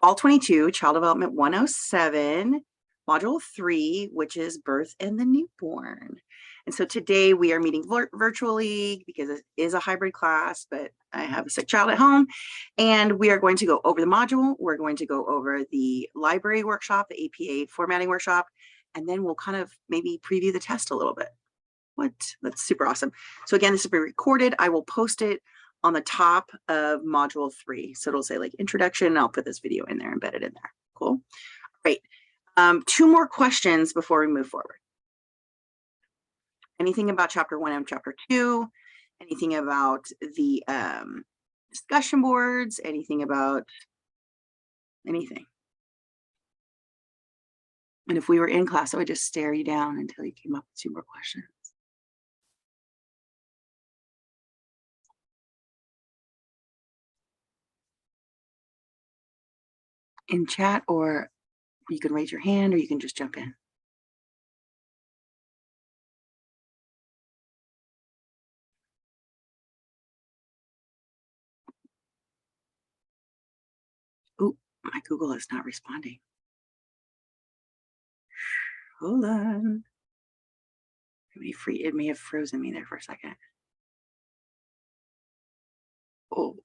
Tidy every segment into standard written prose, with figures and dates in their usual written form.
Fall 22, Child Development 107, Module 3, which is Birth and the Newborn. And so today we are meeting virtually because it is a hybrid class, but I have a sick child at home. And we are going to go over the module. We're going to go over the library workshop, the APA formatting workshop, and then we'll kind of maybe preview the test a little bit. That's super awesome. So again, this will be recorded. I will post it on the top of module 3. So it'll say like introduction. I'll put this video in there, embedded in there. Cool. Great. 2 more questions before we move forward. Anything about chapter 1 and chapter 2? Anything about the discussion boards? Anything about anything? And if we were in class, I would just stare you down until you came up with 2 more questions. In chat, or you can raise your hand, or you can just jump in. Oh, my Google is not responding. Hold on. It may have frozen me there for a second. Oh,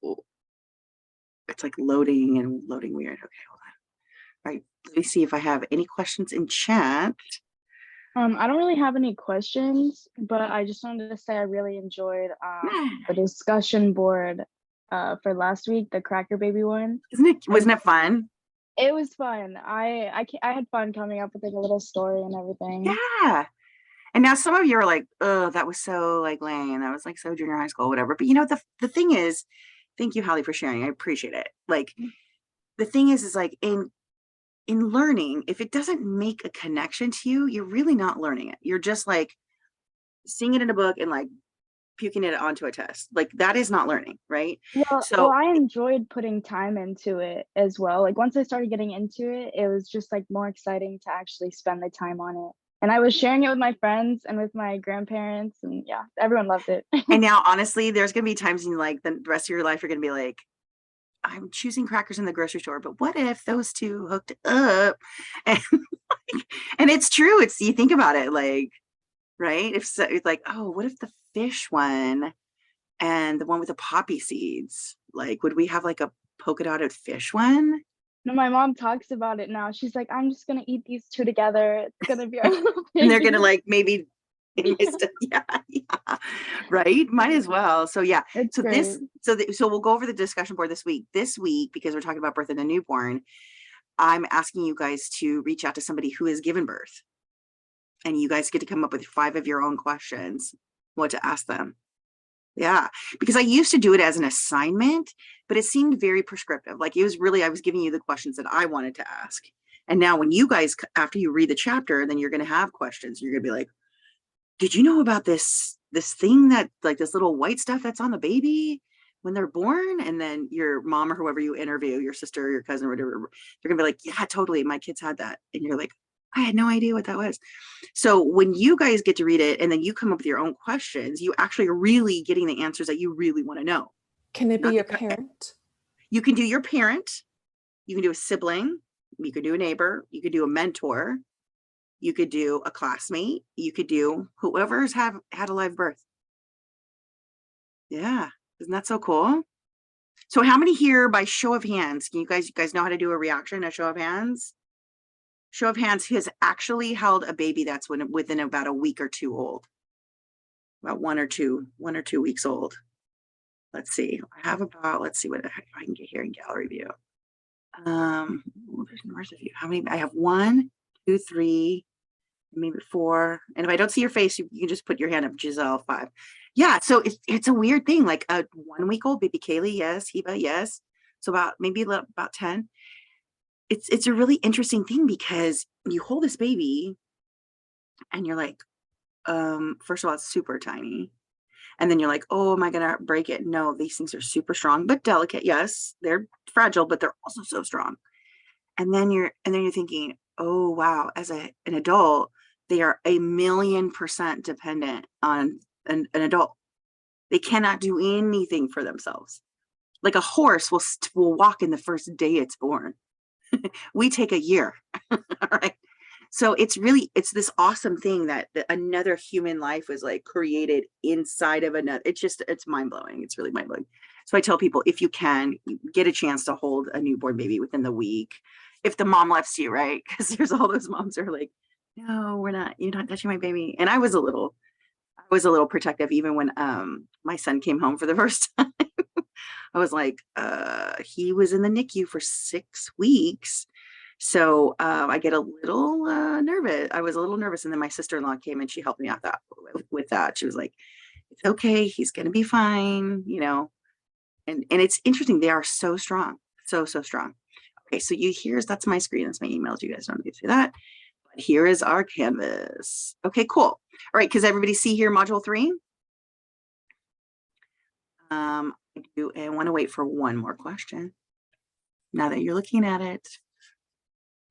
it's like loading and loading weird. Okay, hold on. All right, let me see if I have any questions in chat. I don't really have any questions, but I just wanted to say I really enjoyed the discussion board for last week, the Cracker Baby one. Wasn't it fun? It was fun. I had fun coming up with like a little story and everything. Yeah. And now some of you are like, oh, that was so like lame. That was like so junior high school, whatever. But you know, the thing is, thank you, Holly, for sharing. I appreciate it. Like the thing is like in learning, if it doesn't make a connection to you, you're really not learning it. You're just like seeing it in a book and like puking it onto a test. Like that is not learning, right? Well, I enjoyed putting time into it as well. Like once I started getting into it, it was just like more exciting to actually spend the time on it. And I was sharing it with my friends and with my grandparents, and yeah, everyone loved it. And now, honestly, there's going to be times in like the rest of your life, you're going to be like, I'm choosing crackers in the grocery store, but what if those 2 hooked up? And it's true. You think about it, like, right? If so, it's like, oh, what if the fish one and the one with the poppy seeds? Like, would we have like a polka dotted fish one? No, my mom talks about it now. She's like, I'm just gonna eat these 2 together. It's gonna be our little And they're gonna baby. like maybe yeah, right, might as well. So yeah, It's so great. so we'll go over the discussion board this week, because we're talking about birth and the newborn. I'm asking you guys to reach out to somebody who has given birth, and you guys get to come up with 5 of your own questions, what to ask them. Yeah, because I used to do it as an assignment, but it seemed very prescriptive. Like it was really, I was giving you the questions that I wanted to ask. And now when you guys, after you read the chapter, then you're going to have questions. You're going to be like, did you know about this thing that like this little white stuff that's on the baby when they're born? And then your mom or whoever you interview, your sister, your cousin, or whatever, they're gonna be like, yeah, totally, my kids had that. And you're like, I had no idea what that was. So when you guys get to read it and then you come up with your own questions, you actually are really getting the answers that you really want to know. Can it be a parent? You can do your parent, you can do a sibling, you could do a neighbor, you could do a mentor, you could do a classmate, you could do whoever's had a live birth. Yeah, isn't that so cool? So how many here, by show of hands, can you guys know how to do a reaction, a show of hands? Show of hands, who has actually held a baby that's within about a week or 2 old? About 1 or 2 weeks old. Let's see. I have about, let's see what I can get here in gallery view. There's numbers of you. How many? I have 1, 2, 3, maybe 4. And if I don't see your face, you can just put your hand up. Giselle, 5. Yeah, so it's a weird thing. Like a 1 week old baby Kaylee, yes. Heba, yes. So about 10. It's a really interesting thing because you hold this baby and you're like, first of all, it's super tiny. And then you're like, oh, am I gonna break it? No, these things are super strong, but delicate. Yes, they're fragile, but they're also so strong. And then you're thinking, oh wow, as an adult, they are 1,000,000% dependent on an adult. They cannot do anything for themselves. Like a horse will walk in the first day it's born. We take a year. All right. So it's this awesome thing that another human life was like created inside of another. It's mind blowing. It's really mind blowing. So I tell people, if you can get a chance to hold a newborn baby within the week, if the mom lets you, right? Because there's all those moms who are like, no, you're not touching my baby. And I was a little protective even when my son came home for the first time. I was like, he was in the NICU for 6 weeks. So I get a little nervous. I was a little nervous. And then my sister-in-law came and she helped me out with that. She was like, it's okay. He's going to be fine, you know? And it's interesting. They are so strong. So strong. Okay. So that's my screen. That's my emails. You guys don't need to see that. But here is our canvas. Okay, cool. All right. Cause everybody see here module 3. I want to wait for one more question. Now that you're looking at it,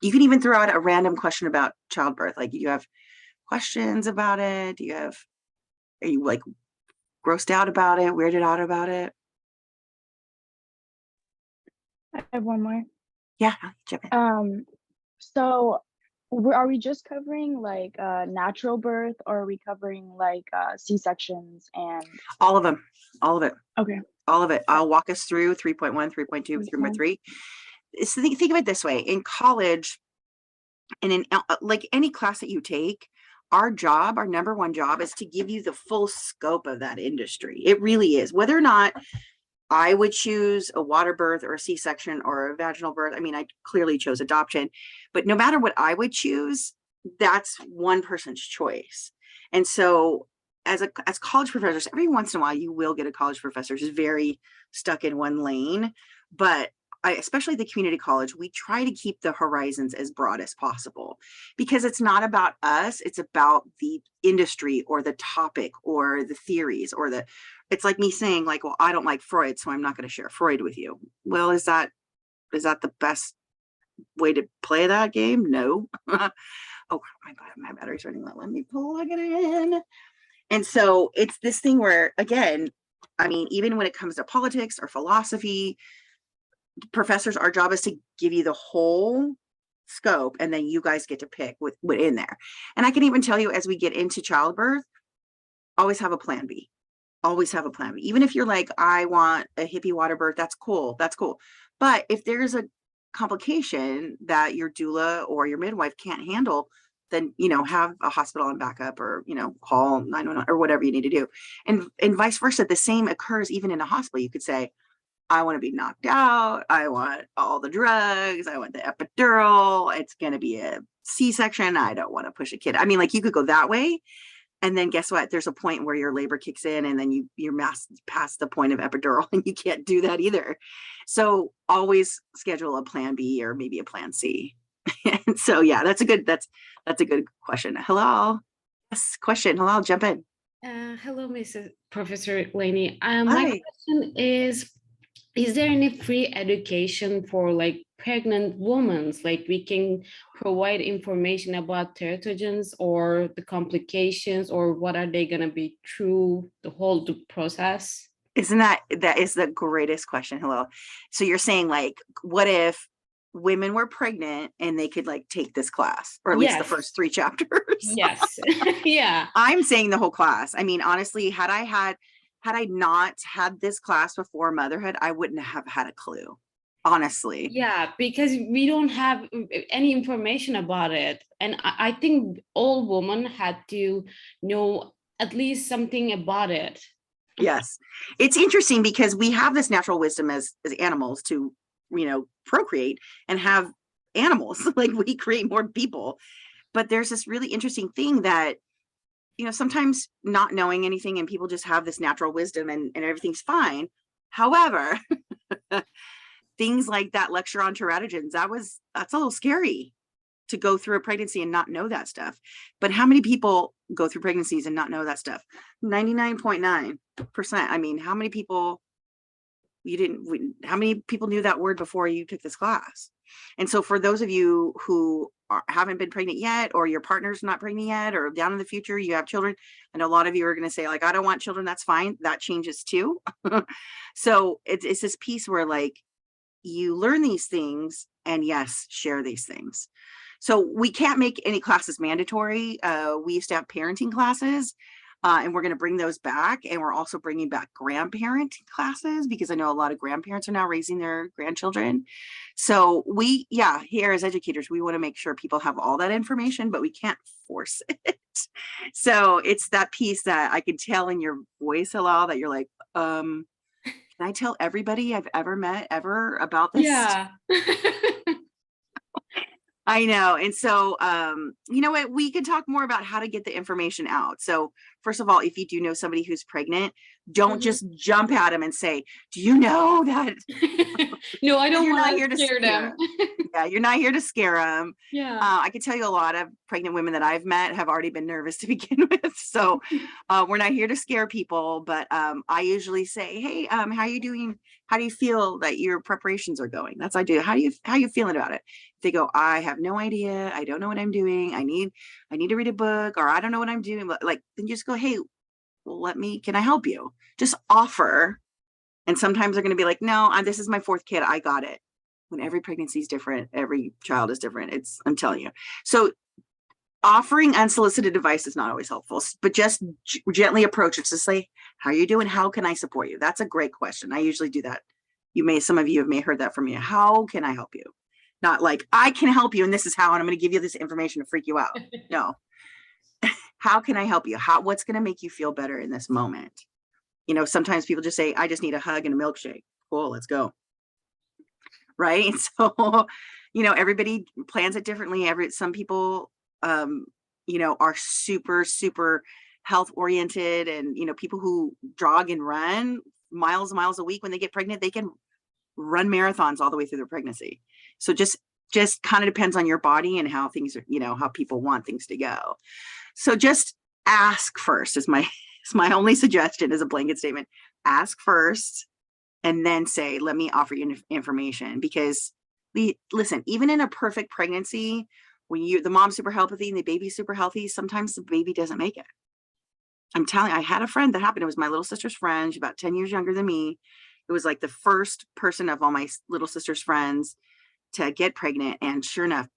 you can even throw out a random question about childbirth. Like, you have questions about it? Are you like grossed out about it, weirded out about it? I have one more. Yeah, jump in. So are we just covering like natural birth, or are we covering like C-sections and all of them? All of it. Okay. All of it. I'll walk us through 3.1, 3.2, 3.3. So think of it this way: in college, and in like any class that you take, our number one job is to give you the full scope of that industry. It really is. Whether or not I would choose a water birth or a C-section or a vaginal birth. I mean, I clearly chose adoption, but no matter what I would choose, that's one person's choice. And so as college professors, every once in a while, you will get a college professor who's very stuck in one lane, but especially the community college, we try to keep the horizons as broad as possible, because it's not about us. It's about the industry or the topic or the theories it's like me saying like, well, I don't like Freud, so I'm not going to share Freud with you. Well, is that the best way to play that game? No. Oh my God, my battery's running low. Let me plug it in. And so it's this thing where, again, I mean, even when it comes to politics or philosophy, professors, our job is to give you the whole scope, and then you guys get to pick what in there. And I can even tell you, as we get into childbirth, always have a plan B. Always have a plan B. Even if you're like, I want a hippie water birth, that's cool. But if there's a complication that your doula or your midwife can't handle, then, have a hospital on backup, or, call 911 or whatever you need to do. And vice versa. The same occurs even in a hospital. You could say, I want to be knocked out. I want all the drugs. I want the epidural. It's going to be a C-section. I don't want to push a kid. I mean, like, you could go that way. And then guess what? There's a point where your labor kicks in, and then you're past the point of epidural, and you can't do that either. So always schedule a plan B or maybe a plan C. And so, yeah, that's a good question. Hello. Yes, question. Hello, I'll jump in. Hello, Mrs. Professor Laney. Hi. My question is there any free education for like pregnant women? Like, we can provide information about teratogens or the complications, or what are they going to be through the whole process? Isn't that is the greatest question. Hello. So you're saying, like, what if women were pregnant and they could like take this class, or at least the first 3 chapters? Yes. Yeah. I'm saying the whole class. I mean, honestly, had I not had this class before motherhood, I wouldn't have had a clue, honestly. Yeah, because we don't have any information about it. And I think all women had to know at least something about it. Yes. It's interesting because we have this natural wisdom as animals to, procreate and have animals. Like, we create more people. But there's this really interesting thing that, sometimes not knowing anything, and people just have this natural wisdom and everything's fine. However, things like that lecture on teratogens, that's a little scary to go through a pregnancy and not know that stuff. But how many people go through pregnancies and not know that stuff? 99.9%. I mean, how many people knew that word before you took this class? And so for those of you who haven't been pregnant yet, or your partner's not pregnant yet, or down in the future you have children, I know a lot of you are going to say, like, I don't want children. That's fine. That changes too. So it's this piece where, like, you learn these things and yes, share these things. So we can't make any classes mandatory. We used to have parenting classes, and we're going to bring those back. And we're also bringing back grandparent classes because I know a lot of grandparents are now raising their grandchildren. So here as educators, we want to make sure people have all that information, but we can't force it. So it's that piece that I can tell in your voice a lot that you're like, can I tell everybody I've ever met ever about this? Yeah. I know. And so, you know what, we can talk more about how to get the information out. So first of all, if you do know somebody who's pregnant, don't just jump at them and say, do you know that? No, I don't You're not want here to to scare them. Yeah, you're not here to scare them. Yeah. I can tell you a lot of pregnant women that I've met have already been nervous to begin with. So we're not here to scare people, but I usually say, hey, how are you doing? How do you feel that your preparations are going? That's what I do. How you feeling about it? If they go, I have no idea. I don't know what I'm doing. I need to read a book, or I don't know what I'm doing. Like, then just go, hey, well, can I help you? Just offer. And sometimes they're going to be like, no, this is my fourth kid. I got it. When every pregnancy is different, every child is different. I'm telling you. So offering unsolicited advice is not always helpful, but just gently approach it to say, how are you doing? How can I support you? That's a great question. I usually do that. Some of you may have heard that from me. How can I help you? Not like, I can help you and this is how, and I'm going to give you this information to freak you out. No. How can I help you? What's going to make you feel better in this moment? You know, sometimes people just say, I just need a hug and a milkshake. Cool, let's go. Right. So, you know, everybody plans it differently. Some people, you know, are super, super health oriented, and, you know, people who jog and run miles a week when they get pregnant, they can run marathons all the way through their pregnancy. So just kind of depends on your body and how things are, you know, how people want things to go. So just ask first is my only suggestion, is a blanket statement. Ask first and then say, let me offer you information. Because listen, even in a perfect pregnancy, when the mom's super healthy and the baby's super healthy, sometimes the baby doesn't make it. I'm telling you, I had a friend that happened. It was my little sister's friend. She's about 10 years younger than me. It was like the first person of all my little sister's friends to get pregnant. And sure enough,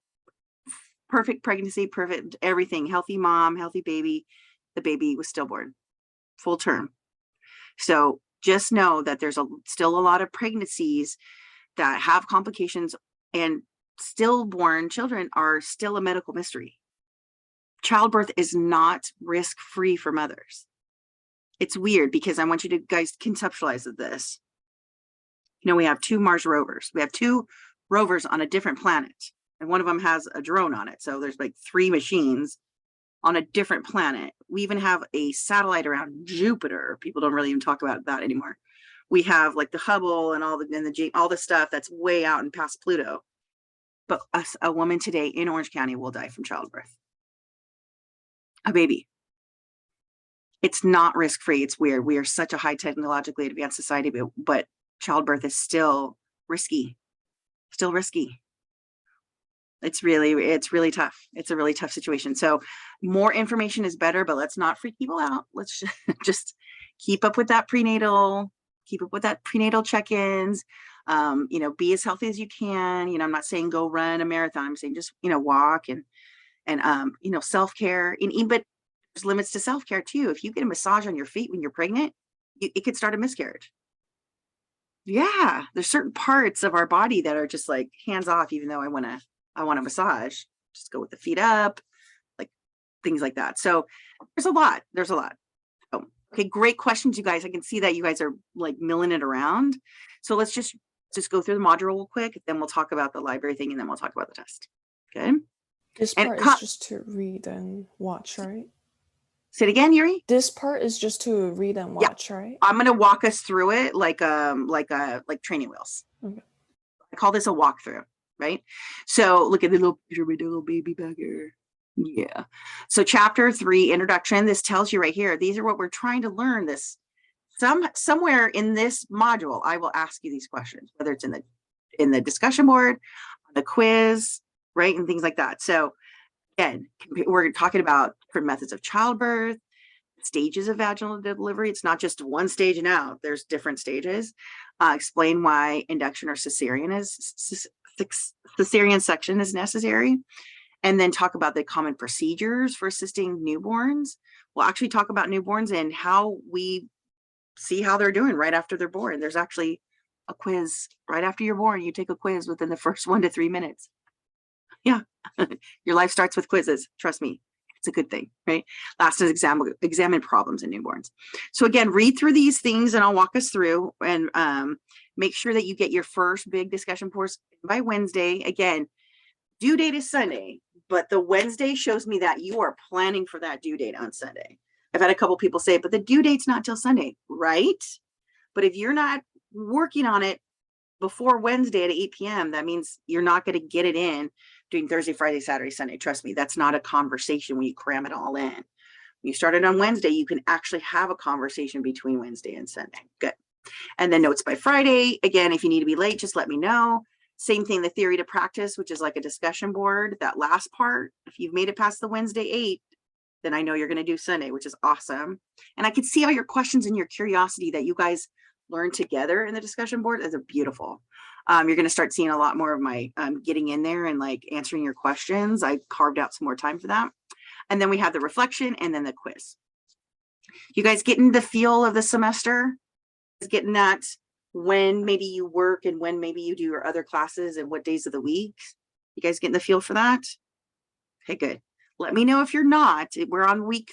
perfect pregnancy, perfect everything, healthy mom, healthy baby. The baby was stillborn, full term. So just know that there's still a lot of pregnancies that have complications, and stillborn children are still a medical mystery. Childbirth is not risk-free for mothers. It's weird because I want you to guys conceptualize this. You know, we have 2 Mars rovers. We have 2 rovers on a different planet, and one of them has a drone on it. So there's like 3 machines on a different planet. We even have a satellite around Jupiter. People don't really even talk about that anymore. We have like the Hubble and all the stuff that's way out and past Pluto. But a woman today in Orange County will die from childbirth. A baby. It's not risk-free. It's weird. We are such a high technologically advanced society, but childbirth is still risky. Still risky. It's really tough. It's a really tough situation. So more information is better, but let's not freak people out. Let's just keep up with that prenatal check-ins. You know, be as healthy as you can. You know, I'm not saying go run a marathon. I'm saying just, you know, walk and you know, self-care. But there's limits to self-care too. If you get a massage on your feet when you're pregnant, it could start a miscarriage. Yeah, there's certain parts of our body that are just like hands off, even though I want a massage. Just go with the feet up, like things like that. So there's a lot. Oh, okay, great questions, you guys. I can see that you guys are like milling it around. So let's just go through the module real quick. Then we'll talk about the library thing, and then we'll talk about the test. Okay. This part is just to read and watch, right? Say it again, Yuri. This part is just to read and watch, right? I'm gonna walk us through it like training wheels. Okay. I call this a walkthrough, right? So look at the little baby back here. Yeah. So chapter 3, introduction. This tells you right here. These are what we're trying to learn. This somewhere in this module, I will ask you these questions, whether it's in the discussion board, the quiz, right, and things like that. So again, we're talking about different methods of childbirth, stages of vaginal delivery. It's not just one stage and out. There's different stages. Explain why induction or cesarean section is necessary. And then talk about the common procedures for assisting newborns. We'll actually talk about newborns and how we see how they're doing right after they're born. There's actually a quiz right after you're born. You take a quiz within the first 1 to 3 minutes. Yeah, your life starts with quizzes. Trust me, it's a good thing, right? Last is examine problems in newborns. So again, read through these things and I'll walk us through and make sure that you get your first big discussion boards by Wednesday. Again, due date is Sunday, but the Wednesday shows me that you are planning for that due date on Sunday. I've had a couple people say, but the due date's not till Sunday, right? But if you're not working on it before Wednesday at 8 p.m., that means you're not going to get it in doing Thursday, Friday, Saturday, Sunday. Trust me, that's not a conversation when you cram it all in. When you start it on Wednesday, you can actually have a conversation between Wednesday and Sunday. Good. And then notes by Friday. Again, if you need to be late, just let me know. Same thing, the theory to practice, which is like a discussion board. That last part, if you've made it past the Wednesday 8, then I know you're going to do Sunday, which is awesome. And I could see all your questions and your curiosity that you guys learn together in the discussion board. Is beautiful. You're going to start seeing a lot more of my getting in there and like answering your questions. I carved out some more time for that. And then we have the reflection and then the quiz. You guys getting the feel of the semester? Getting that when maybe you work and when maybe you do your other classes and what days of the week? You guys getting the feel for that? Okay, good. Let me know if you're not. We're on week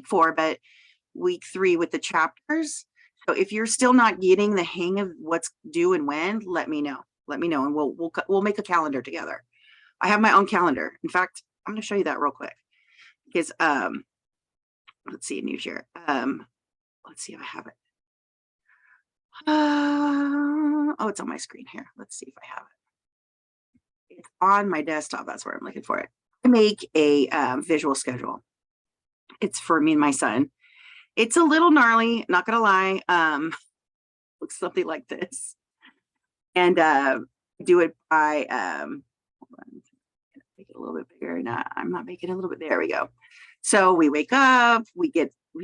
4, but week 3 with the chapters. So if you're still not getting the hang of what's due and when, let me know. Let me know, and we'll make a calendar together. I have my own calendar. In fact, I'm going to show you that real quick because let's see, new share. Let's see if I have it. Oh, it's on my screen here. Let's see if I have it. It's on my desktop. That's where I'm looking for it. I make a visual schedule. It's for me and my son. It's a little gnarly, not gonna lie. Looks something like this. And do it by hold on, make it a little bit bigger. No, I'm not making it a little bit. There we go. So we wake up, we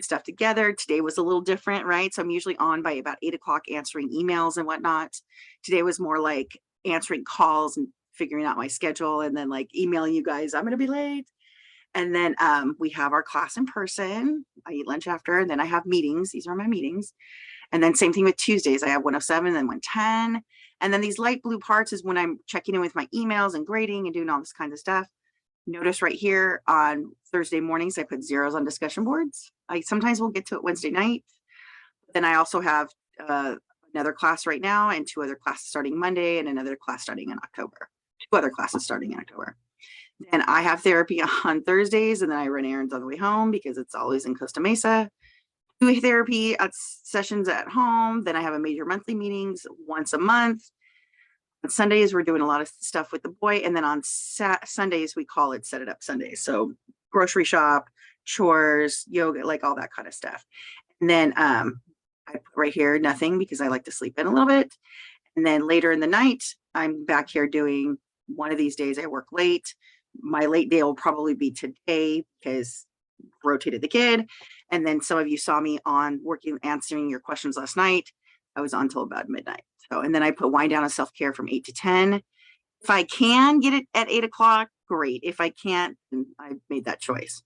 stuff together. Today was a little different, right? So I'm usually on by about 8 o'clock answering emails and whatnot. Today was more like answering calls and figuring out my schedule and then like emailing you guys, I'm going to be late. And then we have our class in person. I eat lunch after, and then I have meetings. These are my meetings. And then same thing with Tuesdays. I have 107 and then 110. And then these light blue parts is when I'm checking in with my emails and grading and doing all this kind of stuff. Notice right here on Thursday mornings, I put zeros on discussion boards. I sometimes will get to it Wednesday night. Then I also have another class right now and 2 other classes starting Monday and another class starting in October. 2 other classes starting in October. Then I have therapy on Thursdays, and then I run errands on the way home because it's always in Costa Mesa. Do therapy at sessions at home. Then I have a major monthly meetings once a month. On Sundays, we're doing a lot of stuff with the boy. And then on Sundays, we call it Set It Up Sundays. So grocery shop, chores, yoga, like all that kind of stuff. And then I put right here, nothing, because I like to sleep in a little bit. And then later in the night, I'm back here doing one of these days I work late. My late day will probably be today because rotated the kid. And then some of you saw me on working, answering your questions last night. I was on till about midnight. So, and then I put wind down and self-care from 8 to 10. If I can get it at 8 o'clock, great. If I can't, then I made that choice.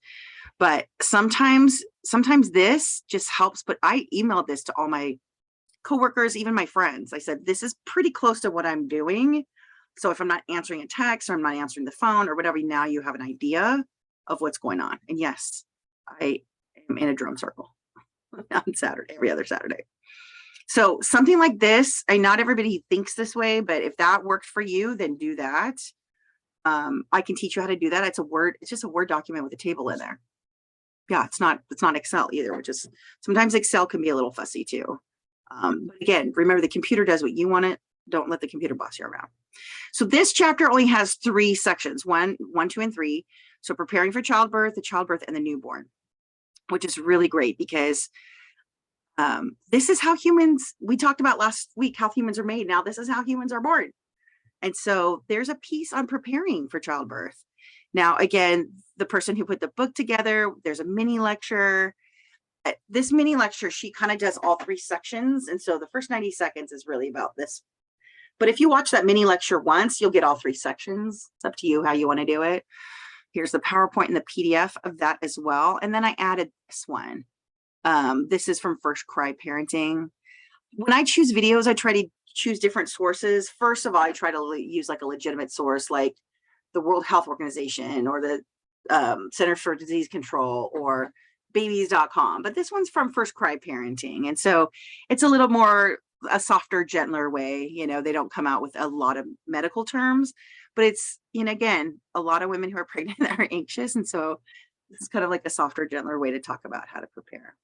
But sometimes this just helps. But I emailed this to all my coworkers, even my friends. I said, this is pretty close to what I'm doing. So if I'm not answering a text or I'm not answering the phone or whatever, now you have an idea of what's going on. And yes, I am in a drum circle on Saturday, every other Saturday. So something like this, not everybody thinks this way, but if that works for you, then do that. I can teach you how to do that. It's just a Word document with a table in there. Yeah, it's not Excel either, which is sometimes Excel can be a little fussy too. But again, remember the computer does what you want it. Don't let the computer boss you around. So this chapter only has 3 sections, 1, 2, and 3. So preparing for childbirth, the childbirth, and the newborn, which is really great because this is how humans, we talked about last week, how humans are made. Now this is how humans are born. And so there's a piece on preparing for childbirth. Now, again, the person who put the book together, there's a mini lecture. this mini lecture, she kind of does all 3 sections. And so the first 90 seconds is really about this. But if you watch that mini lecture once, you'll get all 3 sections. It's up to you how you want to do it. Here's the PowerPoint and the PDF of that as well. And then I added this one. This is from First Cry Parenting. When I choose videos, I try to choose different sources. First of all, I try to use like a legitimate source, like the World Health Organization or the Center for Disease Control or babies.com. But this one's from First Cry Parenting. And so it's a little more a softer, gentler way. You know, they don't come out with a lot of medical terms, but it's, you know, again, a lot of women who are pregnant that are anxious. And so this is kind of like a softer, gentler way to talk about how to prepare.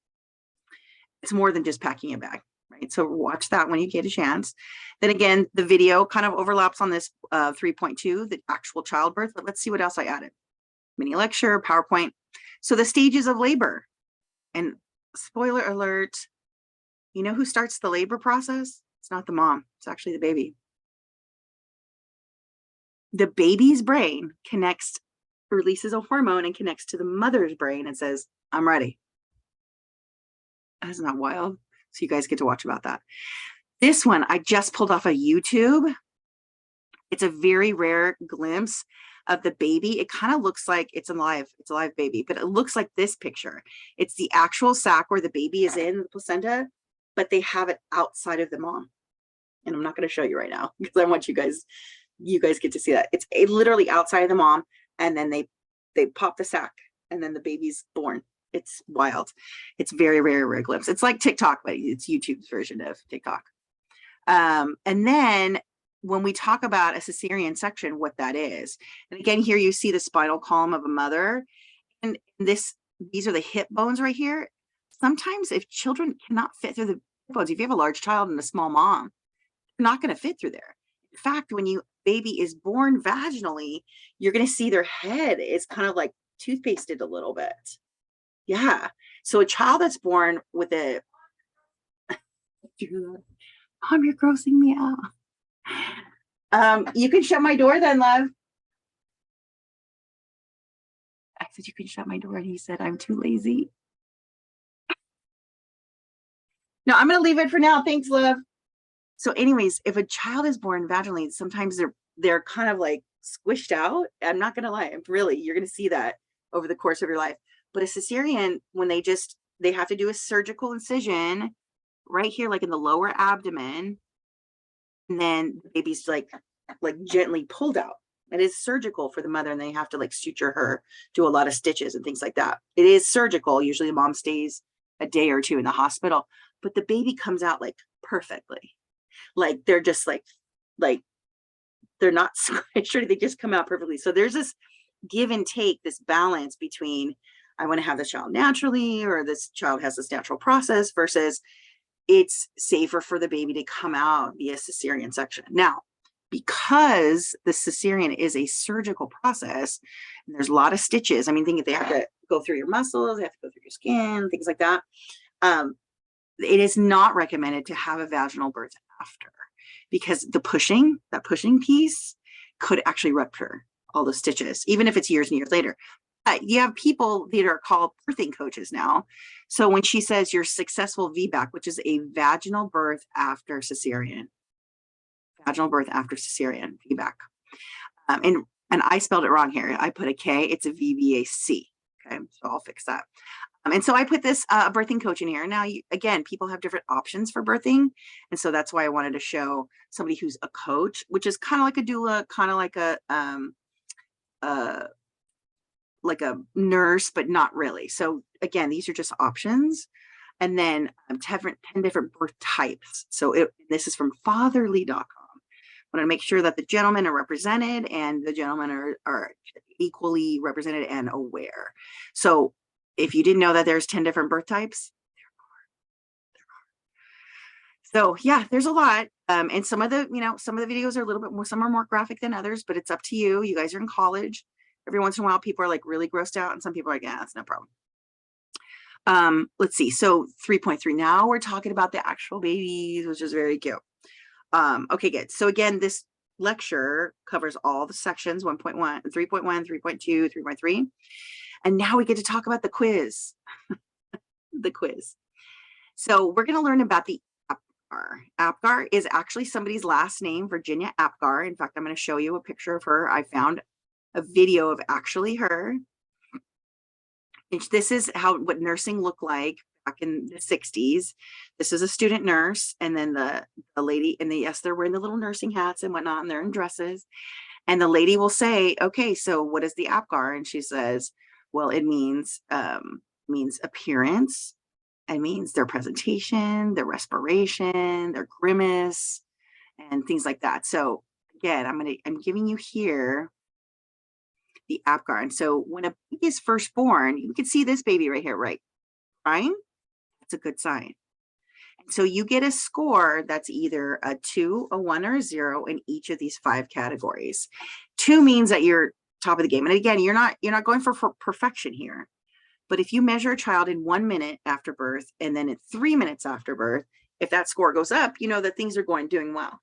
It's more than just packing a bag, right? So watch that when you get a chance. Then again, the video kind of overlaps on this 3.2, the actual childbirth, but let's see what else I added. Mini lecture, PowerPoint. So the stages of labor, and spoiler alert, you know who starts the labor process? It's not the mom, it's actually the baby. The baby's brain releases a hormone and connects to the mother's brain and says, I'm ready. That's not wild. So you guys get to watch about that. This one I just pulled off of YouTube. It's a very rare glimpse of the baby. It kind of looks like it's a live baby, but it looks like this picture. It's the actual sac where the baby is in the placenta, but they have it outside of the mom. And I'm not going to show you right now because I want you guys get to see that. It's literally outside of the mom, and then they pop the sac, and then the baby's born. It's wild. It's very, very rare glimpse. It's like TikTok, but it's YouTube's version of TikTok. And then when we talk about a cesarean section, what that is, and again, here you see the spinal column of a mother, and these are the hip bones right here. Sometimes if children cannot fit through the hip bones, if you have a large child and a small mom, they're not going to fit through there. In fact, when baby is born vaginally, you're going to see their head is kind of like toothpasted a little bit. Yeah. So a child that's born with a, Mom, you're grossing me out. You can shut my door then, love. I said, you can shut my door. And he said, I'm too lazy. No, I'm going to leave it for now. Thanks, love. So anyways, if a child is born vaginally, sometimes they're kind of like squished out. I'm not going to lie. Really, you're going to see that over the course of your life. But a cesarean, when they have to do a surgical incision right here, like in the lower abdomen, and then the baby's like gently pulled out. It is surgical for the mother, and they have to like suture her, do a lot of stitches and things like that. It is surgical. Usually the mom stays a day or two in the hospital, but the baby comes out like perfectly. Like they're just like they're not squished, they just come out perfectly. So there's this give and take, this balance between I want to have this child naturally, or this child has this natural process, versus it's safer for the baby to come out via cesarean section. Now, because the cesarean is a surgical process, and there's a lot of stitches. I mean, they have to go through your muscles, they have to go through your skin, things like that. It is not recommended to have a vaginal birth after, because that pushing piece could actually rupture all the stitches, even if it's years and years later. You have people that are called birthing coaches now. So when she says your successful VBAC, which is a vaginal birth after cesarean, VBAC. And I spelled it wrong here. I put a K, it's a VBAC. Okay, so I'll fix that. And so I put this birthing coach in here. Now, again, people have different options for birthing. And so that's why I wanted to show somebody who's a coach, which is kind of like a doula, kind of like a nurse, but not really. So again, these are just options. And then 10 different birth types. So this is from fatherly.com. I want to make sure that the gentlemen are represented, and the gentlemen are equally represented and aware. So if you didn't know that there's 10 different birth types, there are. So yeah, there's a lot. And some of the videos are a little bit more, some are more graphic than others, but it's up to you. You guys are in college. Every once in a while, people are like really grossed out, and some people are like, yeah, that's no problem. Let's see. So 3.3, now we're talking about the actual babies, which is very cute. Okay, good. So again, this lecture covers all the sections, 1.1, 3.1, 3.2, 3.3. And now we get to talk about the quiz. the quiz. So we're going to learn about the Apgar. Apgar is actually somebody's last name, Virginia Apgar. In fact, I'm going to show you a picture of her. I found a video of actually her. This is what nursing looked like back in the 60s. This is a student nurse, and then the lady, and yes, they're wearing the little nursing hats and whatnot, and they're in dresses. And the lady will say, okay, so what is the Apgar? And she says, well, it means appearance. It means their presentation, their respiration, their grimace, and things like that. So again, I'm giving you here the Apgar. And so when a baby is first born, you can see this baby right here, right? Crying, that's a good sign. And so you get a score that's either a 2, a 1, or a 0 in each of these 5 categories. 2 means that you're top of the game. And again, you're not going for perfection here. But if you measure a child in 1 minute after birth and then at 3 minutes after birth, if that score goes up, you know that things are doing well.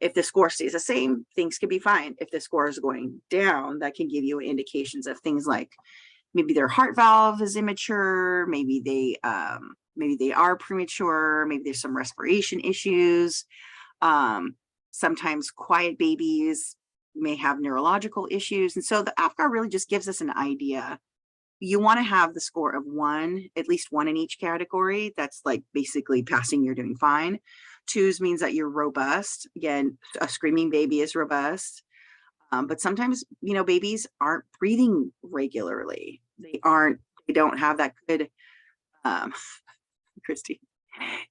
If the score stays the same, things can be fine. If the score is going down, that can give you indications of things like maybe their heart valve is immature, maybe they are premature, maybe there's some respiration issues. Sometimes quiet babies may have neurological issues. And so the Apgar really just gives us an idea. You want to have the score of 1, at least 1 in each category. That's like basically passing, you're doing fine. 2s means that you're robust. Again, a screaming baby is robust. But sometimes, babies aren't breathing regularly. They don't have that good, Christy.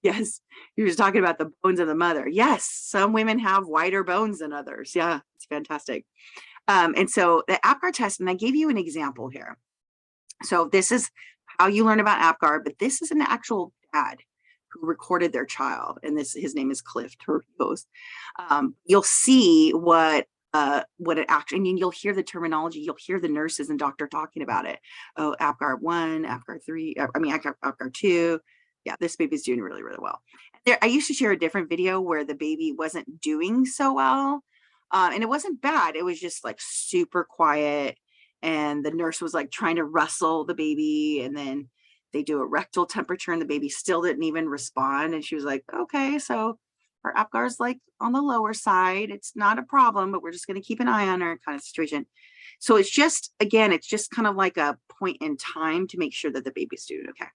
Yes, you were just talking about the bones of the mother. Yes, some women have wider bones than others. Yeah, it's fantastic. And so the Apgar test, and I gave you an example here. So this is how you learn about Apgar, but this is an actual dad who recorded their child, and his name is Cliff Turrios. You'll see what it actually, and you'll hear the terminology, you'll hear the nurses and doctor talking about it. Oh, Apgar 1, Apgar 3, Apgar 2. Yeah, this baby's doing really, really well. I used to share a different video where the baby wasn't doing so well. And it wasn't bad. It was just like super quiet. And the nurse was like trying to wrestle the baby. And then they do a rectal temperature and the baby still didn't even respond. And she was like, okay, so her Apgar's like on the lower side. It's not a problem, but we're just going to keep an eye on her kind of situation. So it's just, again, it's just kind of like a point in time to make sure that the baby's doing okay.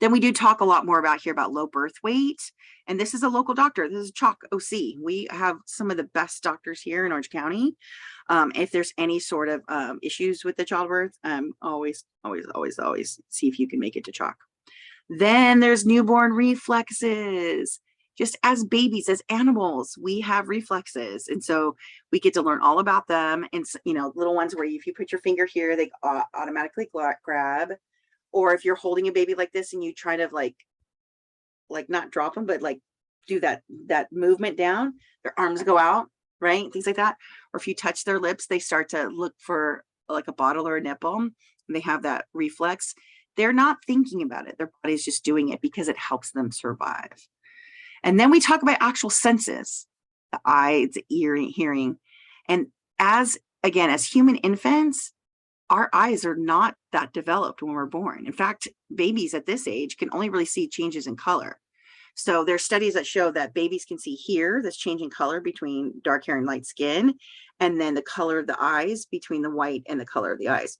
Then we do talk a lot more about low birth weight. And this is a local doctor. This is Chalk OC. We have some of the best doctors here in Orange County. If there's any sort of issues with the childbirth, always see if you can make it to Chalk. Then there's newborn reflexes. Just as babies, as animals, we have reflexes. And so we get to learn all about them. And, little ones where if you put your finger here, they automatically grab. Or if you're holding a baby like this and you try to like not drop them, but like do that movement down, their arms go out, right? Things like that. Or if you touch their lips, they start to look for like a bottle or a nipple, and they have that reflex. They're not thinking about it. Their body's just doing it because it helps them survive. And then we talk about actual senses, the eyes, the ear, hearing. And as human infants, our eyes are not that developed when we're born. In fact, babies at this age can only really see changes in color. So there's studies that show that babies can see here, this change in color between dark hair and light skin, and then the color of the eyes between the white and the color of the eyes.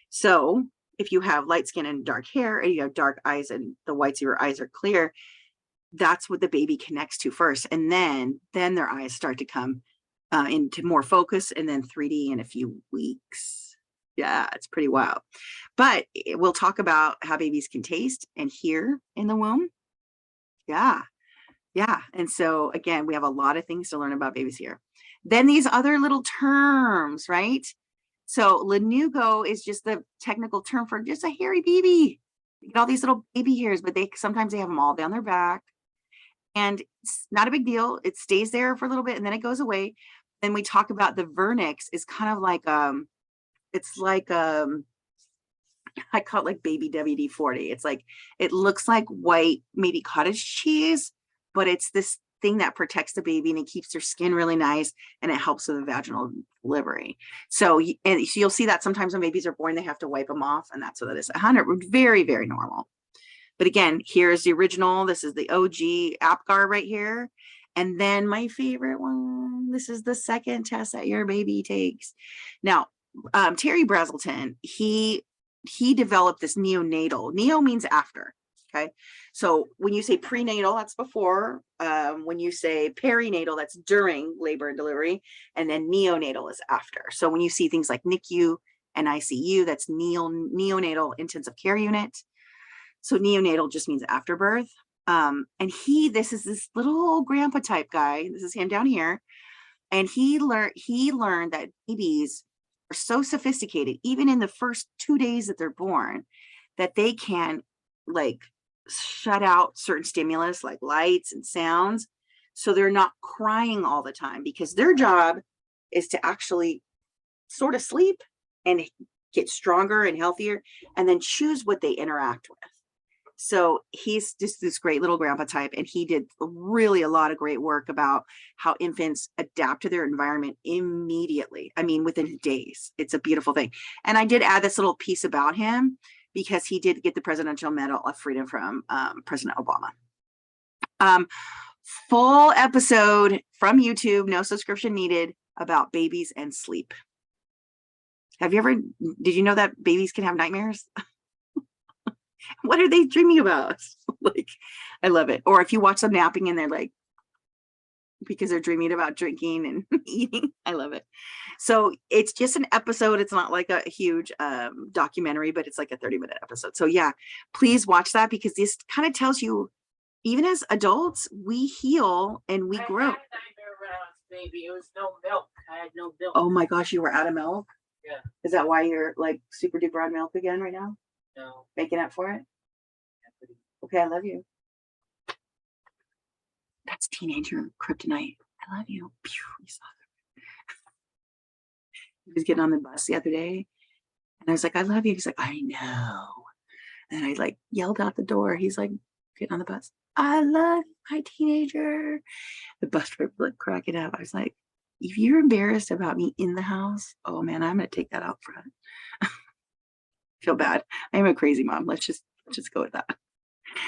So if you have light skin and dark hair, and you have dark eyes and the whites of your eyes are clear, that's what the baby connects to first. And then their eyes start to come into more focus, and then 3D in a few weeks. Yeah, it's pretty wild. But we'll talk about how babies can taste and hear in the womb. Yeah. And so again, we have a lot of things to learn about babies here. Then these other little terms, right? So lanugo is just the technical term for just a hairy baby. You get all these little baby hairs, but sometimes they have them all down their back. And it's not a big deal. It stays there for a little bit and then it goes away. Then we talk about the vernix is kind of like it's like I call it like baby WD-40. It's like, it looks like white, maybe cottage cheese, but it's this thing that protects the baby and it keeps their skin really nice and it helps with the vaginal delivery. So you'll see that sometimes when babies are born, they have to wipe them off, and that's what that is. 100, very, very normal. But again, here's the original. This is the OG APGAR right here. And then my favorite one, this is the second test that your baby takes. Now, Terry Brazelton, he developed this neonatal. Neo means after. Okay. So when you say prenatal, that's before. When you say perinatal, that's during labor and delivery. And then neonatal is after. So when you see things like NICU and ICU, that's neonatal intensive care unit. So neonatal just means after birth. And this is this little grandpa type guy. This is him down here. And he learned that babies are so sophisticated, even in the first 2 days that they're born, that they can like shut out certain stimulus like lights and sounds. So they're not crying all the time, because their job is to actually sort of sleep and get stronger and healthier and then choose what they interact with. So he's just this great little grandpa type, and he did really a lot of great work about how infants adapt to their environment immediately. I mean, within days. It's a beautiful thing. And I did add this little piece about him because he did get the Presidential Medal of Freedom from President Obama. Full episode from YouTube, no subscription needed, about babies and sleep. Did you know that babies can have nightmares? What are they dreaming about? Like, I love it. Or if you watch them napping and they're like, because they're dreaming about drinking and eating. I love it. So it's just an episode. It's not like a huge documentary, but it's like a 30-minute episode. So yeah, please watch that, because this kind of tells you, even as adults, we heal and we grow. Baby, it was no milk. I had no milk. Oh my gosh, you were out of milk? Yeah. Is that why you're like super duper on milk again right now? No. Making up for it? Okay, I love you. That's teenager kryptonite. I love you. Pew, you saw that. He was getting on the bus the other day, and I was like, I love you. He's like, I know. And I like yelled out the door. He's like, getting on the bus. I love my teenager. The bus driver like cracking up. I was like, if you're embarrassed about me in the house, oh man, I'm gonna take that out front. Feel bad. I am a crazy mom. Let's just go with that.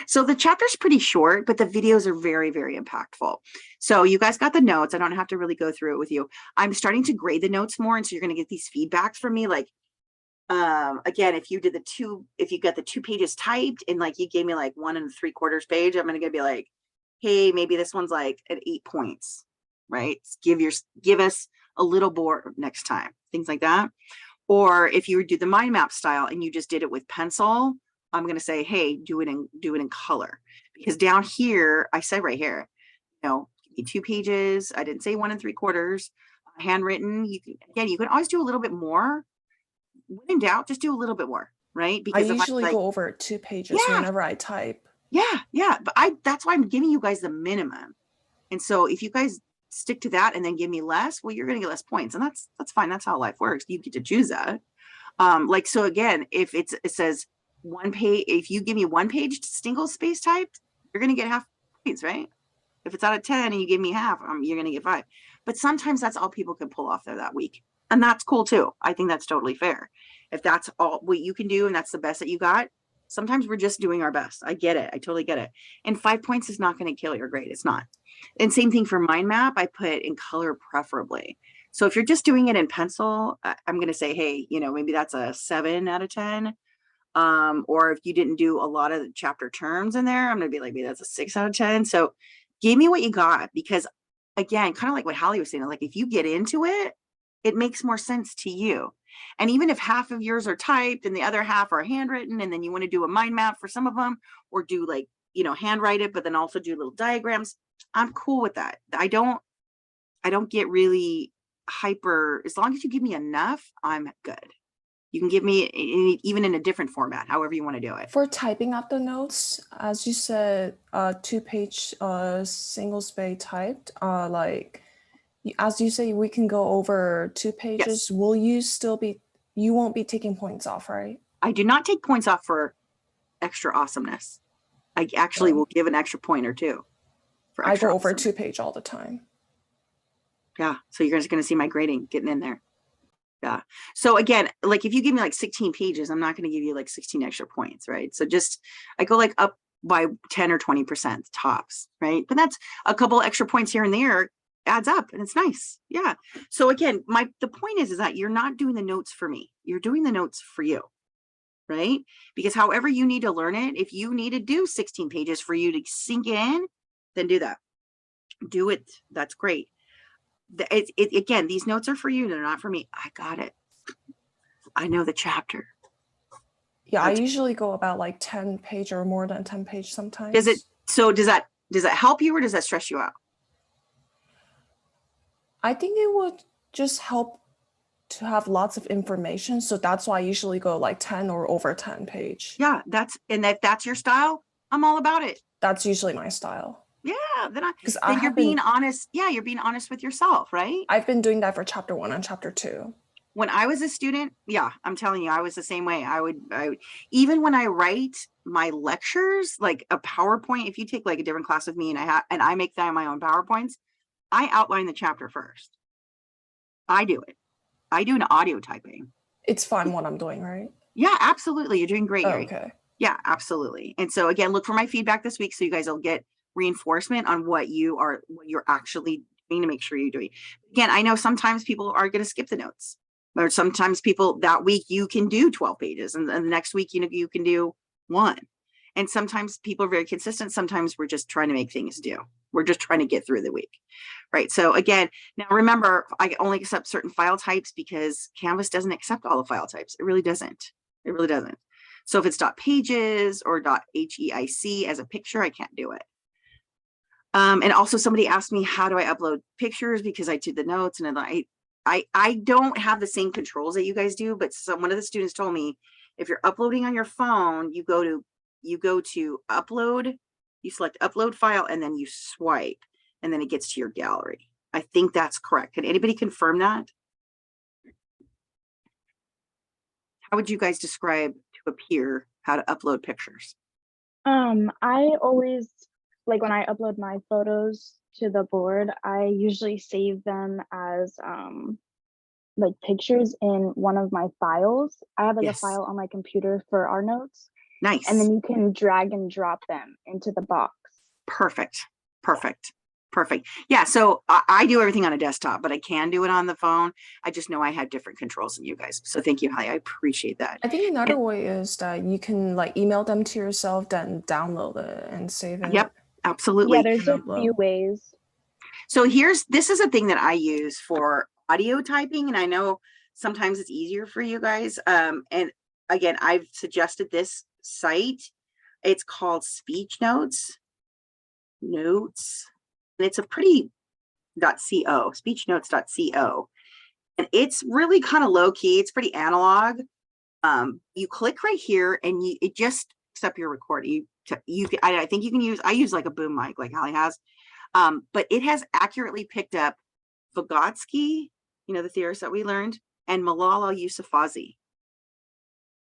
So the chapter's pretty short, but the videos are very, very impactful. So you guys got the notes. I don't have to really go through it with you. I'm starting to grade the notes more. And so you're going to get these feedbacks from me. Like, again, if you got the 2 pages typed and like you gave me like 1 3/4 page, I'm going to be like, hey, maybe this one's like at 8 points, right? Give us a little more next time, things like that. Or if you do the mind map style and you just did it with pencil, I'm going to say, hey, do it in color, because down here, I said right here, you know, 2 pages. I didn't say 1 3/4 handwritten. You can always do a little bit more. When in doubt, just do a little bit more, right? Because I usually go over 2 pages whenever I type. Yeah. But that's why I'm giving you guys the minimum. And so if you guys stick to that and then give me less, well, you're going to get less points, and that's fine. That's how life works. You get to choose that. Like, so again, if it says 1 page, if you give me 1 page single space typed, you're going to get half points, right? If it's out of 10 and you give me half, you're going to get 5. But sometimes that's all people can pull off there that week. And that's cool too. I think that's totally fair. If that's all what you can do and that's the best that you got, sometimes we're just doing our best. I get it. I totally get it. And 5 points is not going to kill your grade. It's not. And same thing for mind map. I put in color preferably. So if you're just doing it in pencil, I'm going to say, hey, maybe that's a 7 out of 10. Or if you didn't do a lot of the chapter terms in there, I'm going to be like, maybe that's a 6 out of 10. So give me what you got, because again, kind of like what Hallie was saying, like if you get into it, it makes more sense to you. And even if half of yours are typed and the other half are handwritten, and then you want to do a mind map for some of them, or do like, handwrite it, but then also do little diagrams, I'm cool with that. I don't get really hyper. As long as you give me enough, I'm good. You can give me even in a different format, however you want to do it. For typing up the notes, as you said, 2 page single space typed, like as you say, we can go over 2 pages. Yes. Will you you won't be taking points off, right? I do not take points off for extra awesomeness. I actually will give an extra point or 2. For I go over a 2 page all the time. Yeah. So you're just going to see my grading getting in there. Yeah. So again, like if you give me like 16 pages, I'm not going to give you like 16 extra points, right? So I go like up by 10 or 20% tops, right? But that's a couple extra points here and there adds up, and it's nice. Yeah. So again, the point is that you're not doing the notes for me. You're doing the notes for you, right? Because however you need to learn it, if you need to do 16 pages for you to sink in, then do that. Do it. That's great. Again, these notes are for you. They're not for me. I got it. I know the chapter. Yeah, I usually go about like 10 page or more than 10 page sometimes. Does that help you or does that stress you out? I think it would just help to have lots of information. So that's why I usually go like 10 or over 10 page. Yeah, and if that's your style, I'm all about it. That's usually my style. Yeah, then you're being honest. Yeah, you're being honest with yourself, right? I've been doing that for chapter 1 and chapter 2. When I was a student, yeah, I'm telling you, I was the same way. I would even when I write my lectures, like a PowerPoint, if you take like a different class with me and I make that my own PowerPoints, I outline the chapter first. I do it. I do an audio typing. It's fun what I'm doing, right? Yeah, absolutely. You're doing great. Oh, okay. Yeah, absolutely. And so again, look for my feedback this week so you guys will get reinforcement on what you're actually doing to make sure you're doing. Again, I know sometimes people are going to skip the notes, or sometimes people that week you can do 12 pages and the next week, you can do 1. And sometimes people are very consistent. Sometimes we're just trying to make things do. We're just trying to get through the week. Right. So again, now remember, I only accept certain file types because Canvas doesn't accept all the file types. It really doesn't. It really doesn't. So if it's .pages or .heic as a picture, I can't do it. And also somebody asked me, how do I upload pictures? Because I did the notes and I don't have the same controls that you guys do, but one of the students told me, if you're uploading on your phone, you go to upload, you select upload file, and then you swipe, and then it gets to your gallery. I think that's correct. Can anybody confirm that? How would you guys describe to a peer how to upload pictures? I always, like when I upload my photos to the board, I usually save them as like pictures in one of my files. I have like a file on my computer for our notes. Nice. And then you can drag and drop them into the box. Perfect. Yeah, so I do everything on a desktop, but I can do it on the phone. I just know I have different controls than you guys. So thank you, Holly. I appreciate that. I think another way is that you can like email them to yourself, then download it and save it. Yep, absolutely. Yeah, there's a few ways. So this is a thing that I use for audio typing, and I know sometimes it's easier for you guys. And again, I've suggested this site. It's called Speech Notes. And it's a pretty .co, speechnotes.co. And it's really kind of low key. It's pretty analog. You click right here and it just accept your recording. I think you can I use like a boom mic like Holly has. But it has accurately picked up Vygotsky, the theorist that we learned, and Malala Yousafzai.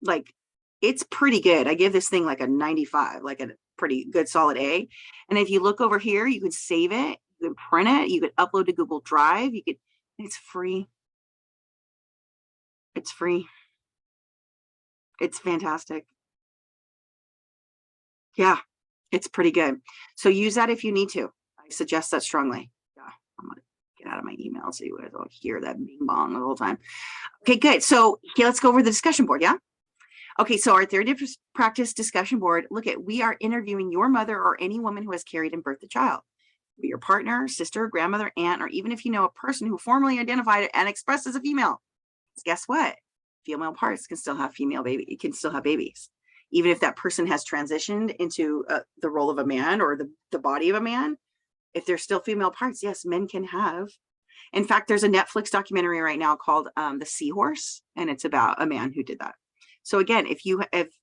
Like, it's pretty good. I give this thing like a 95, like a pretty good solid A. And if you look over here, you can save it, you can print it, you can upload to Google Drive, it's free. It's free. It's fantastic. Yeah, it's pretty good. So use that if you need to. I suggest that strongly. Yeah, I'm gonna get out of my email so you guys don't hear that bing bong the whole time. Okay, good. So let's go over the discussion board, yeah? Okay, so our theory of practice discussion board, we are interviewing your mother or any woman who has carried and birthed a child. Your partner, sister, grandmother, aunt, or even if you know a person who formally identified and expressed as a female. Guess what? Female parts can still have babies. Even if that person has transitioned into the role of a man or the body of a man, if they're still female parts, yes, men can have. In fact, there's a Netflix documentary right now called The Seahorse, and it's about a man who did that. So again, if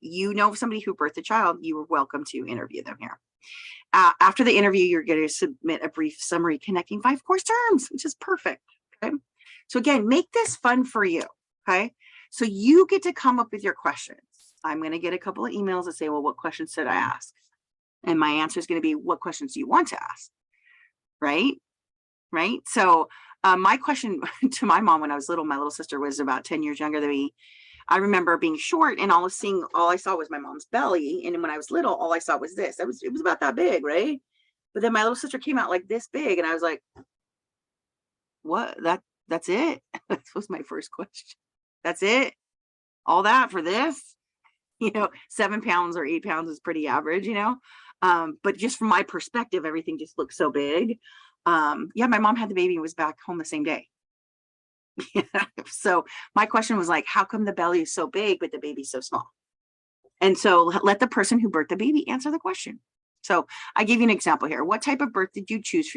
you know somebody who birthed a child, you are welcome to interview them here. After the interview, you're going to submit a brief summary connecting 5 course terms, which is perfect. Okay. So again, make this fun for you. Okay. So you get to come up with your questions. I'm going to get a couple of emails that say, well, what questions should I ask? And my answer is going to be, what questions do you want to ask? Right. So my question to my mom when I was little, my little sister was about 10 years younger than me. I remember being short and all I saw was my mom's belly. And when I was little, all I saw was this. It was about that big, right? But then my little sister came out like this big, and I was like, what? That's it? That was my first question. That's it? All that for this? 7 pounds or 8 pounds is pretty average, but just from my perspective, everything just looks so big. Yeah, my mom had the baby and was back home the same day. So my question was like, how come the belly is so big, but the baby's so small? And so let the person who birthed the baby answer the question. So I give you an example here. What type of birth did you choose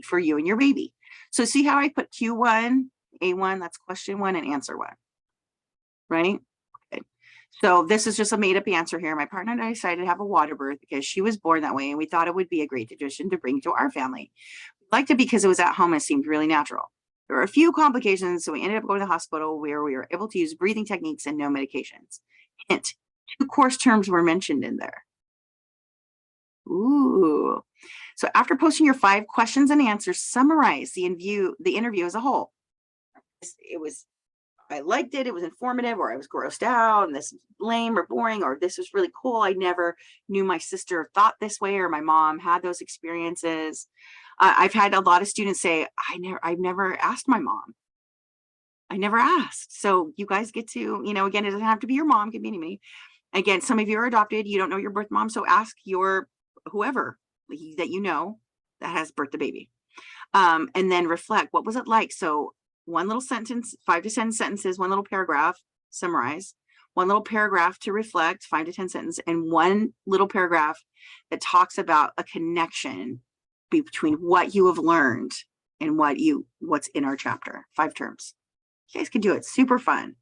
for you and your baby? So see how I put Q1, A1, that's question 1 and answer 1, right? Okay. So this is just a made up answer here. My partner and I decided to have a water birth because she was born that way, and we thought it would be a great tradition to bring to our family. We liked it because it was at home and it seemed really natural. There were a few complications, so we ended up going to the hospital where we were able to use breathing techniques and no medications. Hint, 2 course terms were mentioned in there. Ooh. So after posting your 5 questions and answers, summarize the interview as a whole. I liked it. It was informative, or I was grossed out, and this is lame or boring, or this was really cool. I never knew my sister thought this way, or my mom had those experiences. I've had a lot of students say, I've never asked my mom. I never asked. So you guys get to, again, it doesn't have to be your mom, it can be anybody. Again, some of you are adopted, you don't know your birth mom, so ask your whoever that that has birthed the baby. And then reflect, what was it like? So 1 little sentence, 5 to 10 sentences, 1 little paragraph, summarize, 1 little paragraph to reflect, 5 to 10 sentences, and 1 little paragraph that talks about a connection between what you have learned and what's in our chapter. 5 terms. You guys can do it. Super fun.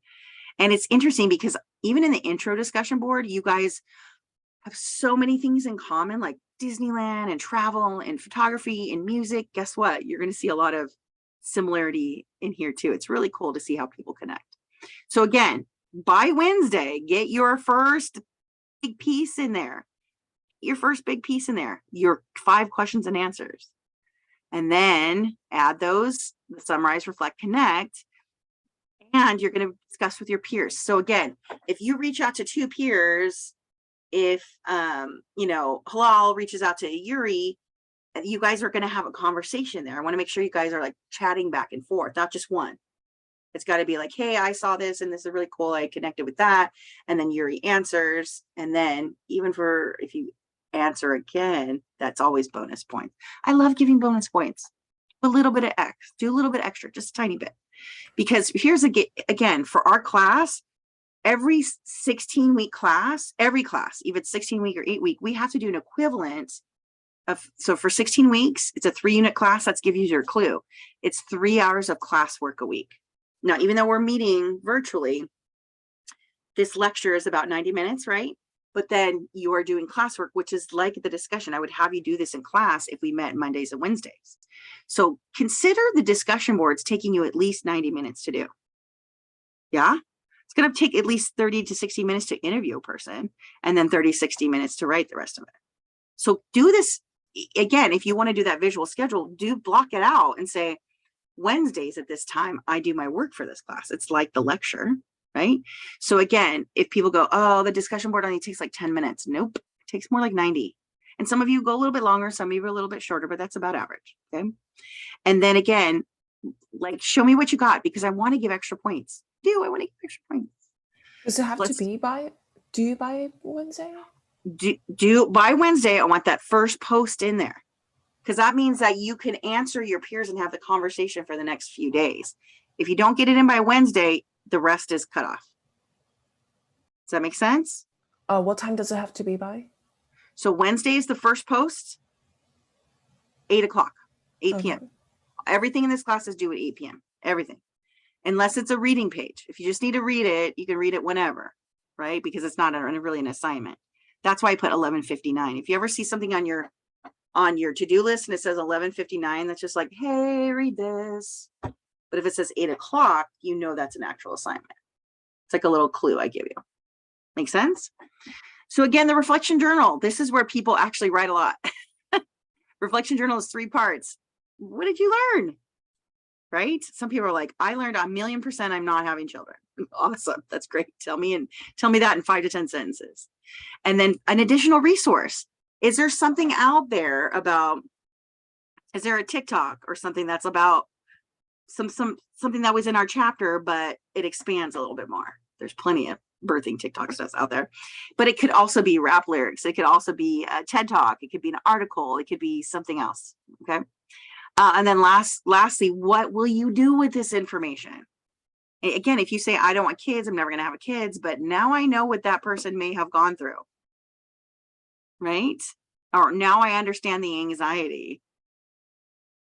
And it's interesting because even in the intro discussion board, you guys have so many things in common, like Disneyland and travel and photography and music. Guess what? You're going to see a lot of similarity in here too. It's really cool to see how people connect. So again, by Wednesday, get your first big piece in there. Your 5 questions and answers. And then add those, summarize, reflect, connect, and you're going to discuss with your peers. So again, if you reach out to 2 peers, if Halal reaches out to Yuri, you guys are going to have a conversation there. I want to make sure you guys are like chatting back and forth, not just one. It's got to be like, hey, I saw this and this is really cool. I connected with that. And then Yuri answers. And then even if you answer again, that's always bonus points. I love giving bonus points. Do a little bit extra, just a tiny bit. Because here's again, for our class, every 16-week class, every class, even 16-week or 8-week, we have to do an equivalent of, so for 16 weeks, it's a 3-unit class. Let's give you your clue. It's 3 hours of classwork a week. Now, even though we're meeting virtually, this lecture is about 90 minutes, right? But then you are doing classwork, which is like the discussion. I would have you do this in class if we met Mondays and Wednesdays. So consider the discussion boards taking you at least 90 minutes to do. Yeah? It's going to take at least 30 to 60 minutes to interview a person, and then 30, 60 minutes to write the rest of it. So do this, again, if you want to do that visual schedule, block it out and say, Wednesdays at this time, I do my work for this class. It's like the lecture, right? So again, if people go, oh, the discussion board only takes like 10 minutes. Nope, it takes more like 90. And some of you go a little bit longer, some of you are a little bit shorter, but that's about average, okay? And then again, like, show me what you got, because I want to give extra points. I want to give extra points. Does it have to be due by Wednesday? By Wednesday, I want that first post in there, because that means that you can answer your peers and have the conversation for the next few days. If you don't get it in by Wednesday, the rest is cut off. Does that make sense? What time does it have to be by? So Wednesday is the first post, 8 o'clock, 8 p.m. Everything in this class is due at 8 p.m. Everything. Unless it's a reading page. If you just need to read it, you can read it whenever, right? Because it's not really an assignment. That's why I put 11:59. If you ever see something on your to-do list and it says 11:59, that's just like, hey, read this. But if it says 8 o'clock, you know that's an actual assignment. It's like a little clue I give you. Make sense? So again, the reflection journal. This is where people actually write a lot. Reflection journal is 3 parts. What did you learn? right? Some people are like, I learned 1,000,000% I'm not having children. Awesome. That's great. Tell me that in 5 to 10 sentences. And then an additional resource. Is there something out there about, is there a TikTok or something that's about something that was in our chapter, but it expands a little bit more? There's plenty of birthing TikTok stuff out there, but it could also be rap lyrics. It could also be a TED Talk. It could be an article. It could be something else. Okay. And then lastly, what will you do with this information? Again, if you say, I don't want kids, I'm never going to have kids, but now I know what that person may have gone through, right? Or now I understand the anxiety.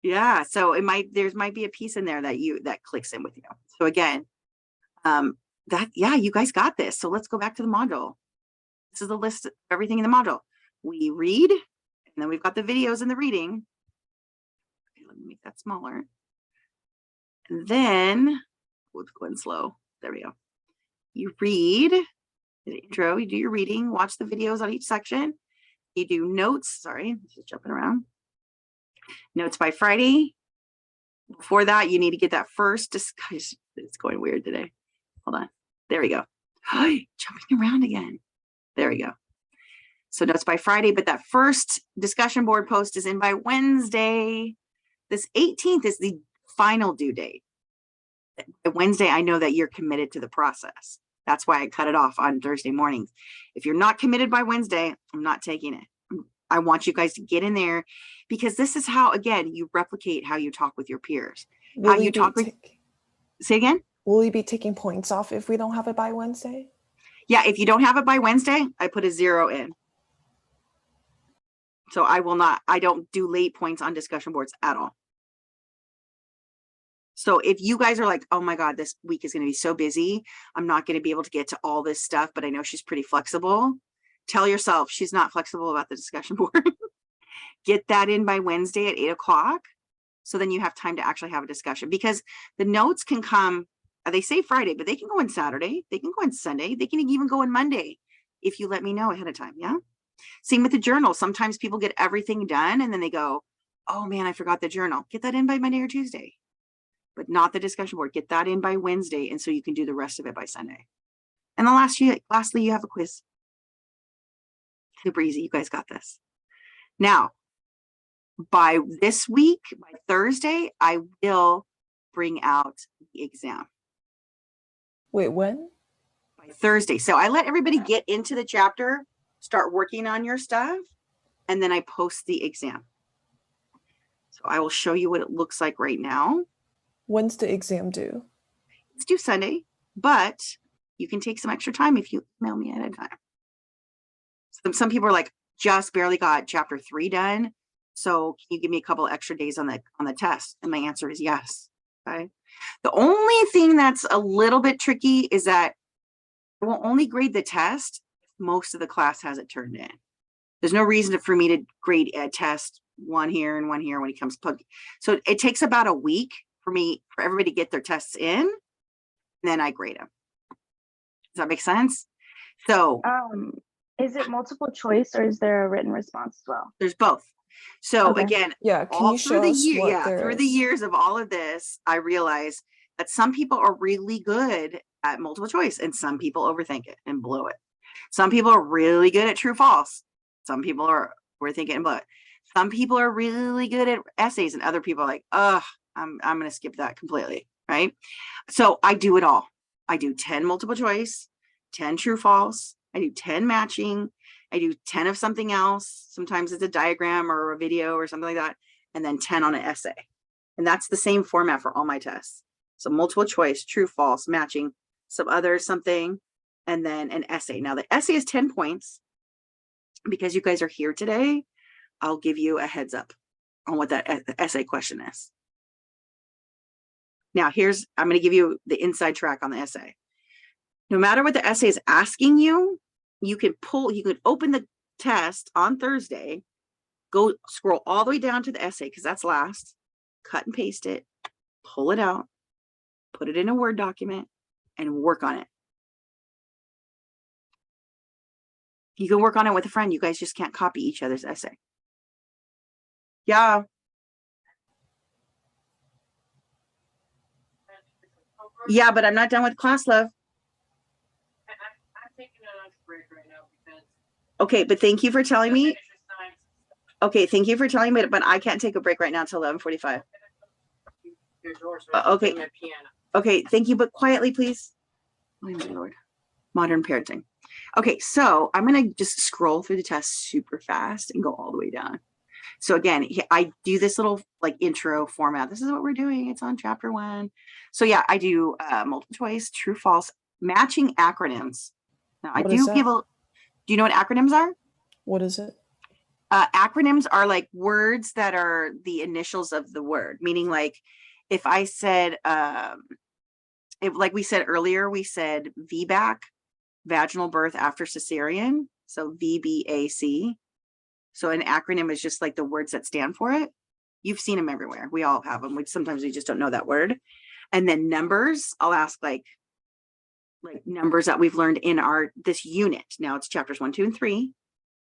Yeah. So there might be a piece in there that clicks in with you. So again, you guys got this. So let's go back to the module. This is the list of everything in the module. We read, and then we've got the videos and the reading. Okay, let me make that smaller. And then let's go in slow. There we go. You read the intro, you do your reading, watch the videos on each section. You do notes. Sorry, just jumping around. Notes by Friday. Before that, you need to get that first discussion. It's going weird today. Hold on. There we go. Jumping around again. There we go. So notes by Friday, but that first discussion board post is in by Wednesday. This 18th is the final due date. By Wednesday, I know that you're committed to the process. That's why I cut it off on Thursday mornings. If you're not committed by Wednesday, I'm not taking it. I want you guys to get in there, because this is how, again, you replicate how you talk with your peers. How you talk with, say again? Will you be taking points off if we don't have it by Wednesday? Yeah, if you don't have it by Wednesday, I put a 0 in. So I don't do late points on discussion boards at all. So if you guys are like, oh my God, this week is going to be so busy, I'm not going to be able to get to all this stuff, but I know she's pretty flexible. Tell yourself she's not flexible about the discussion board. Get that in by Wednesday at 8 o'clock. So then you have time to actually have a discussion, because the notes can come, they say Friday, but they can go on Saturday. They can go on Sunday. They can even go on Monday if you let me know ahead of time. Yeah. Same with the journal. Sometimes people get everything done and then they go, oh man, I forgot the journal. Get that in by Monday or Tuesday, but not the discussion board. Get that in by Wednesday. And so you can do the rest of it by Sunday. And then lastly, you have a quiz. Super easy. You guys got this. Now, by this week, by Thursday, I will bring out the exam. Wait, when? By Thursday. So I let everybody get into the chapter, start working on your stuff, and then I post the exam. So I will show you what it looks like right now. When's the exam due? It's due Sunday, but you can take some extra time if you email me ahead of time. Some people are like, just barely got chapter 3 done. So can you give me a couple extra days on the test? And my answer is yes. Okay. The only thing that's a little bit tricky is that I will only grade the test if most of the class has it turned in. There's no reason for me to grade a test one here and one here when it comes to plug. So it takes about a week for everybody to get their tests in, and then I grade them. Does that make sense? So is it multiple choice or is there a written response as well? there's both. So Okay. again, Yeah, can you show us what there through the is? years of all of this, I realized that some people are really good at multiple choice and some people overthink it and blow it. Some people are really good at true false. Some people are overthinking and blow it. Some people are really good at essays and other people are like, I'm going to skip that completely, right? So I do it all. I do 10 multiple choice, 10 true false. I do 10 matching. I do 10 of something else. Sometimes it's a diagram or a video or something like that. And then 10 on an essay. And that's the same format for all my tests. So multiple choice, true, false, matching, some other something, and then an essay. Now the essay is 10 points. Because you guys are here today, I'll give you a heads up on what that essay question is. Now I'm going to give you the inside track on the essay. No matter what the essay is asking you, you could open the test on Thursday, go scroll all the way down to the essay, because that's last, cut and paste it, pull it out, put it in a Word document, and work on it. You can work on it with a friend. You guys just can't copy each other's essay. Yeah. Yeah, but I'm not done with class, love. I'm taking a lunch break right now because. Okay, but thank you for telling me. finish your science. Okay, thank you for telling me, but I can't take a break right now until 11:45. Your doors Okay. my piano. Okay, thank you, but quietly, please. Oh my Lord. Modern parenting. Okay, so I'm going to just scroll through the test super fast and go all the way down. So again, I do this little like intro format. This is what we're doing. It's on chapter 1. So yeah, I do multiple choice, true, false, matching acronyms. Now I What is do give that? a, do you know what acronyms are? What is it? Acronyms are like words that are the initials of the word, meaning like if I said, if like we said earlier, we said VBAC, vaginal birth after cesarean. So VBAC. So an acronym is just like the words that stand for it. You've seen them everywhere. We all have them. Sometimes we just don't know that word. And then numbers, I'll ask like numbers that we've learned in this unit. Now it's chapters 1, 2, and 3.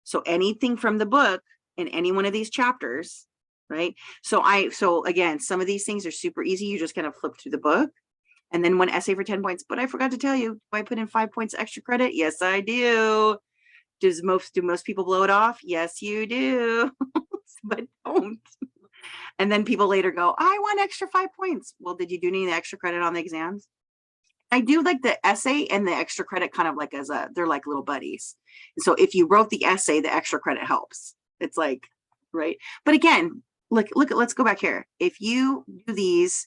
So anything from the book in any one of these chapters, right? So again, some of these things are super easy. You just kind of flip through the book. And then one essay for 10 points. But I forgot to tell you, do I put in 5 points extra credit? Yes, I do. Do most people blow it off? Yes, you do. But don't. And then people later go, I want extra 5 points. Well, did you do any extra credit on the exams? I do like the essay and the extra credit kind of like they're like little buddies. So if you wrote the essay, the extra credit helps. It's like, right. But again, look, let's go back here. If you do these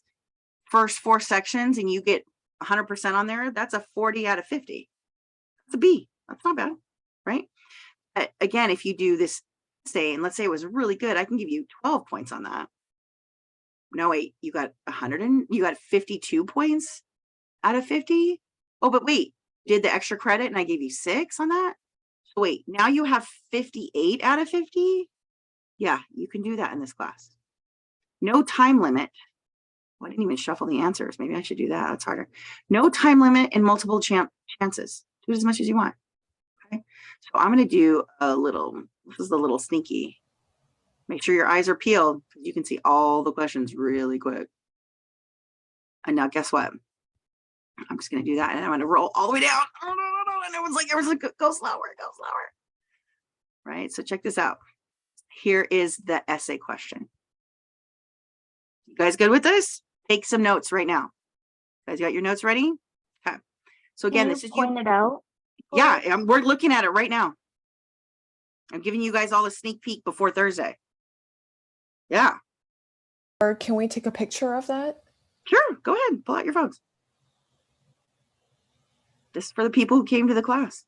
first 4 sections and you get 100% on there, that's a 40 out of 50. That's a B. That's not bad, right? Again, if you do this, say, and let's say it was really good, I can give you 12 points on that. No, wait, you got 100 and you got 52 points out of 50. Oh, but wait, did the extra credit and I gave you 6 on that. So wait, now you have 58 out of 50. Yeah, you can do that in this class. No time limit. Well, I didn't even shuffle the answers. Maybe I should do that. That's harder. No time limit and multiple chances. Do it as much as you want. Okay. So I'm going to do a little, this is a little sneaky. Make sure your eyes are peeled because you can see all the questions really quick. And now guess what? I'm just going to do that. And I'm going to roll all the way down. Oh, no. And everyone's like, go slower, go slower. Right. So check this out. Here is the essay question. You guys good with this? Take some notes right now. You guys got your notes ready? Okay. So again, this is point it out. Yeah, we're looking at it right now. I'm giving you guys all a sneak peek before Thursday. Yeah. Or can we take a picture of that? Sure. Go ahead. Pull out your phones. This is for the people who came to the class.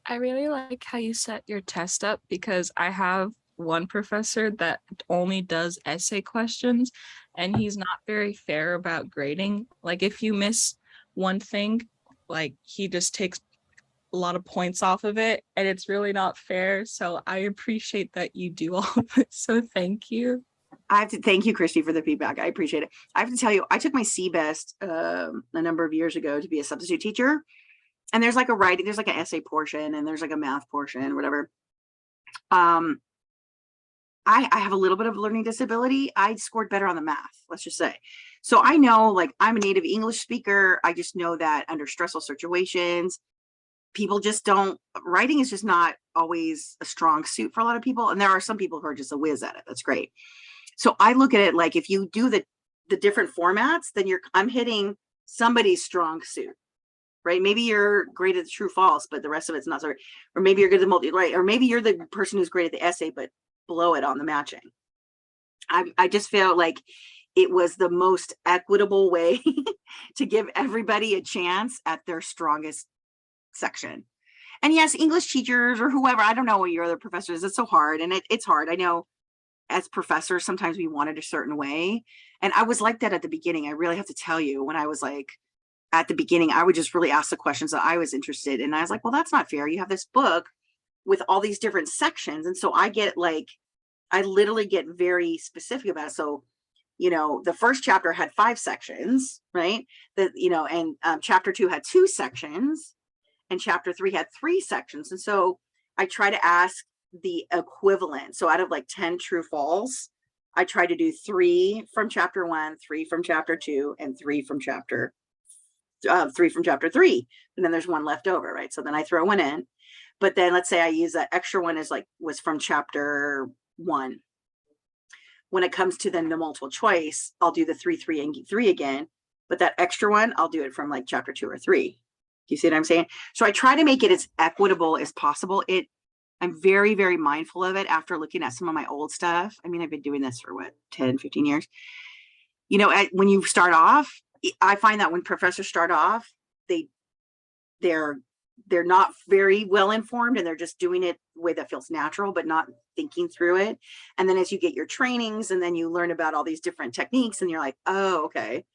I really like how you set your test up because I have one professor that only does essay questions and he's not very fair about grading. Like if you miss one thing, like he just takes a lot of points off of it and it's really not fair. So I appreciate that you do all of it. So thank you. I have to thank you, Christy, for the feedback. I appreciate it. I have to tell you, I took my CBEST a number of years ago to be a substitute teacher. And there's like a writing, there's like an essay portion and there's like a math portion, whatever. I have a little bit of learning disability. I scored better on the math, let's just say. So I know, like, I'm a native English speaker. I just know that under stressful situations, people just don't, writing is just not always a strong suit for a lot of people. And there are some people who are just a whiz at it. That's great. So I look at it like if you do the different formats, then I'm hitting somebody's strong suit. Right? Maybe you're great at the true false, but the rest of it's not so great. Or maybe you're good at the multi, right? Or maybe you're the person who's great at the essay, but blow it on the matching. I just felt like it was the most equitable way to give everybody a chance at their strongest section. And yes, English teachers or whoever, I don't know what your other professors, it's so hard. And it's hard. I know as professors, sometimes we want it a certain way. And I was like that at the beginning. I really have to tell you, when I was like, at the beginning, I would just really ask the questions that I was interested in. And I was like, well, that's not fair. You have this book with all these different sections. And so I literally get very specific about it. So, the first chapter had 5 sections, right? And chapter 2 had 2 sections and chapter 3 had 3 sections. And so I try to ask the equivalent. So out of like 10 true false, I try to do 3 from chapter 1, 3 from chapter 2, and 3 from chapter 3. And then there's one left over, right? So then I throw one in. But then let's say I use that extra one was from chapter 1. When it comes to then the multiple choice, I'll do the 3, 3, and 3 again. But that extra one, I'll do it from like chapter 2 or 3. Do you see what I'm saying? So I try to make it as equitable as possible. I'm very, very mindful of it after looking at some of my old stuff. I mean, I've been doing this for what, 10, 15 years. You know, when you start off, I find that when professors start off, they're not very well informed, and they're just doing it the way that feels natural, but not thinking through it. And then as you get your trainings, and then you learn about all these different techniques, and you're like, oh, okay.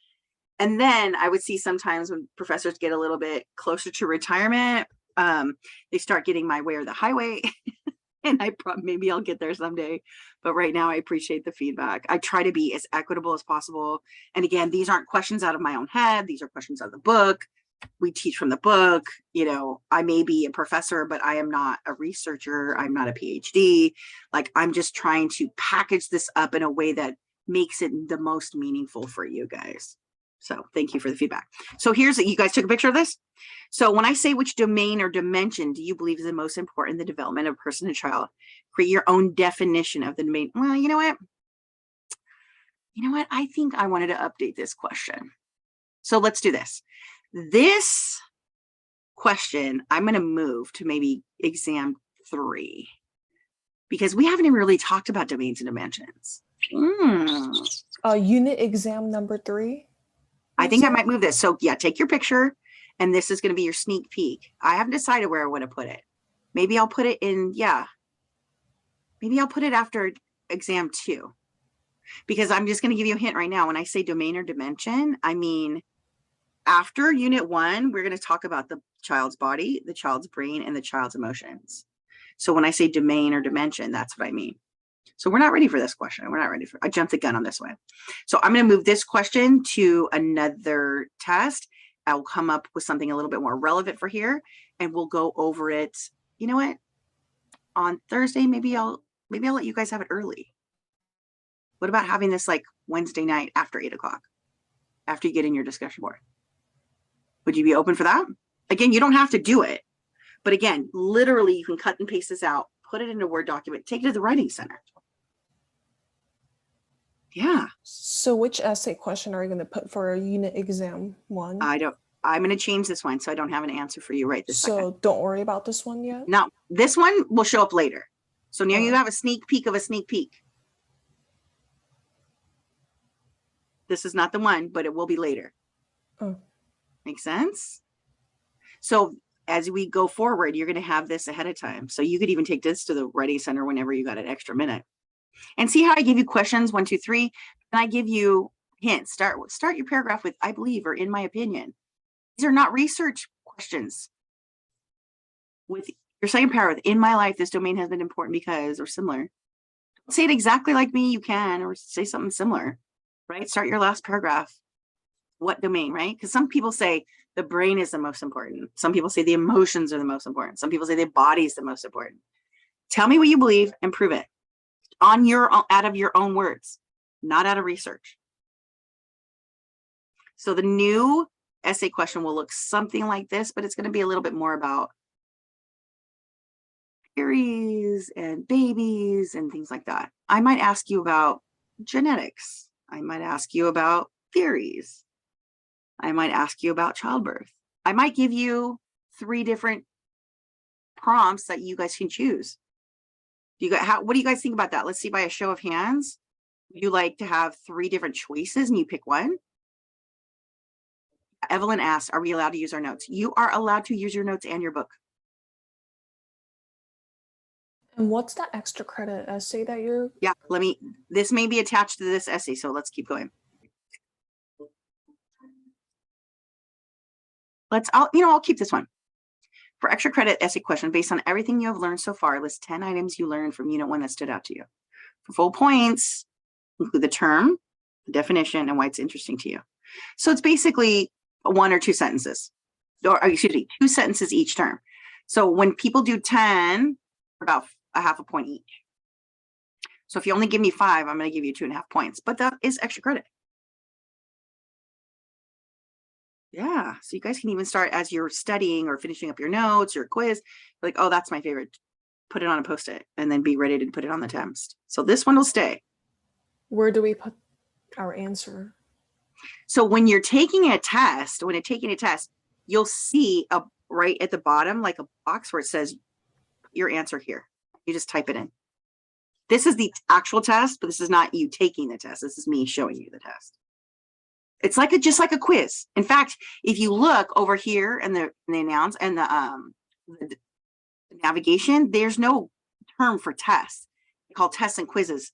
And then I would see sometimes when professors get a little bit closer to retirement, they start getting my way or the highway. And maybe I'll get there someday. But right now, I appreciate the feedback. I try to be as equitable as possible. And again, these aren't questions out of my own head. These are questions out of the book. We teach from the book. You know, I may be a professor, but I am not a researcher. I'm not a PhD. Like, I'm just trying to package this up in a way that makes it the most meaningful for you guys. So thank you for the feedback. So you guys took a picture of this. So when I say which domain or dimension do you believe is the most important in the development of a person and child, create your own definition of the domain. Well, you know what? I think I wanted to update this question. So let's do this. This question, I'm going to move to maybe exam 3, because we haven't even really talked about domains and dimensions. Unit exam number 3. I think I might move this. So yeah, take your picture, and this is going to be your sneak peek. I haven't decided where I want to put it. Maybe I'll put it in, maybe I'll put it after exam 2, because I'm just going to give you a hint right now. When I say domain or dimension, I mean, after unit 1, we're going to talk about the child's body, the child's brain, and the child's emotions. So when I say domain or dimension, that's what I mean. So we're not ready for this question. I jumped the gun on this one. So I'm going to move this question to another test. I'll come up with something a little bit more relevant for here, and we'll go over it. You know what? On Thursday, maybe I'll let you guys have it early. What about having this like Wednesday night after 8 o'clock, after you get in your discussion board? Would you be open for that? Again, you don't have to do it. But again, literally, you can cut and paste this out, put it in a Word document, take it to the Writing Center. Yeah. So which essay question are you going to put for unit exam 1? I'm going to change this one, so I don't have an answer for you right this second. So don't worry about this one yet? No, this one will show up later. So now you have a sneak peek of a sneak peek. This is not the one, but it will be later. Oh. Make sense? So as we go forward, you're going to have this ahead of time. So you could even take this to the Writing Center whenever you got an extra minute. And see how I give you questions 1, 2, 3, and I give you hints. Start your paragraph with "I believe" or "in my opinion." These are not research questions. With your second paragraph, "In my life, this domain has been important because," or similar. Don't say it exactly like me, you can, or say something similar, right? Start your last paragraph. What domain, right? Because some people say the brain is the most important. Some people say the emotions are the most important. Some people say the body is the most important. Tell me what you believe and prove it out of your own words, not out of research. So the new essay question will look something like this, but it's going to be a little bit more about theories and babies and things like that. I might ask you about genetics. I might ask you about theories. I might ask you about childbirth. I might give you 3 different prompts that you guys can choose. What do you guys think about that? Let's see by a show of hands. Would you like to have 3 different choices and you pick one? Evelyn asked, are we allowed to use our notes? You are allowed to use your notes and your book. And what's that extra credit essay that you're? Yeah, this may be attached to this essay, so let's keep going. I'll keep this one. For extra credit essay question, based on everything you have learned so far, list 10 items you learned from unit 1 that stood out to you. For full points, include the term, the definition, and why it's interesting to you. So it's basically 1 or 2 sentences, or excuse me, 2 sentences each term. So when people do 10, about a half a point each. So if you only give me 5, I'm going to give you 2.5 points, but that is extra credit. Yeah. So you guys can even start as you're studying or finishing up your notes or quiz, like, oh, that's my favorite. Put it on a Post-it and then be ready to put it on the test. So this one will stay. Where do we put our answer? So when you're taking a test, you'll see right at the bottom, like a box where it says your answer here. You just type it in. This is the actual test, but this is not you taking the test. This is me showing you the test. It's like just like a quiz. In fact, if you look over here and the announce and the navigation, there's no term for tests. They call tests and quizzes.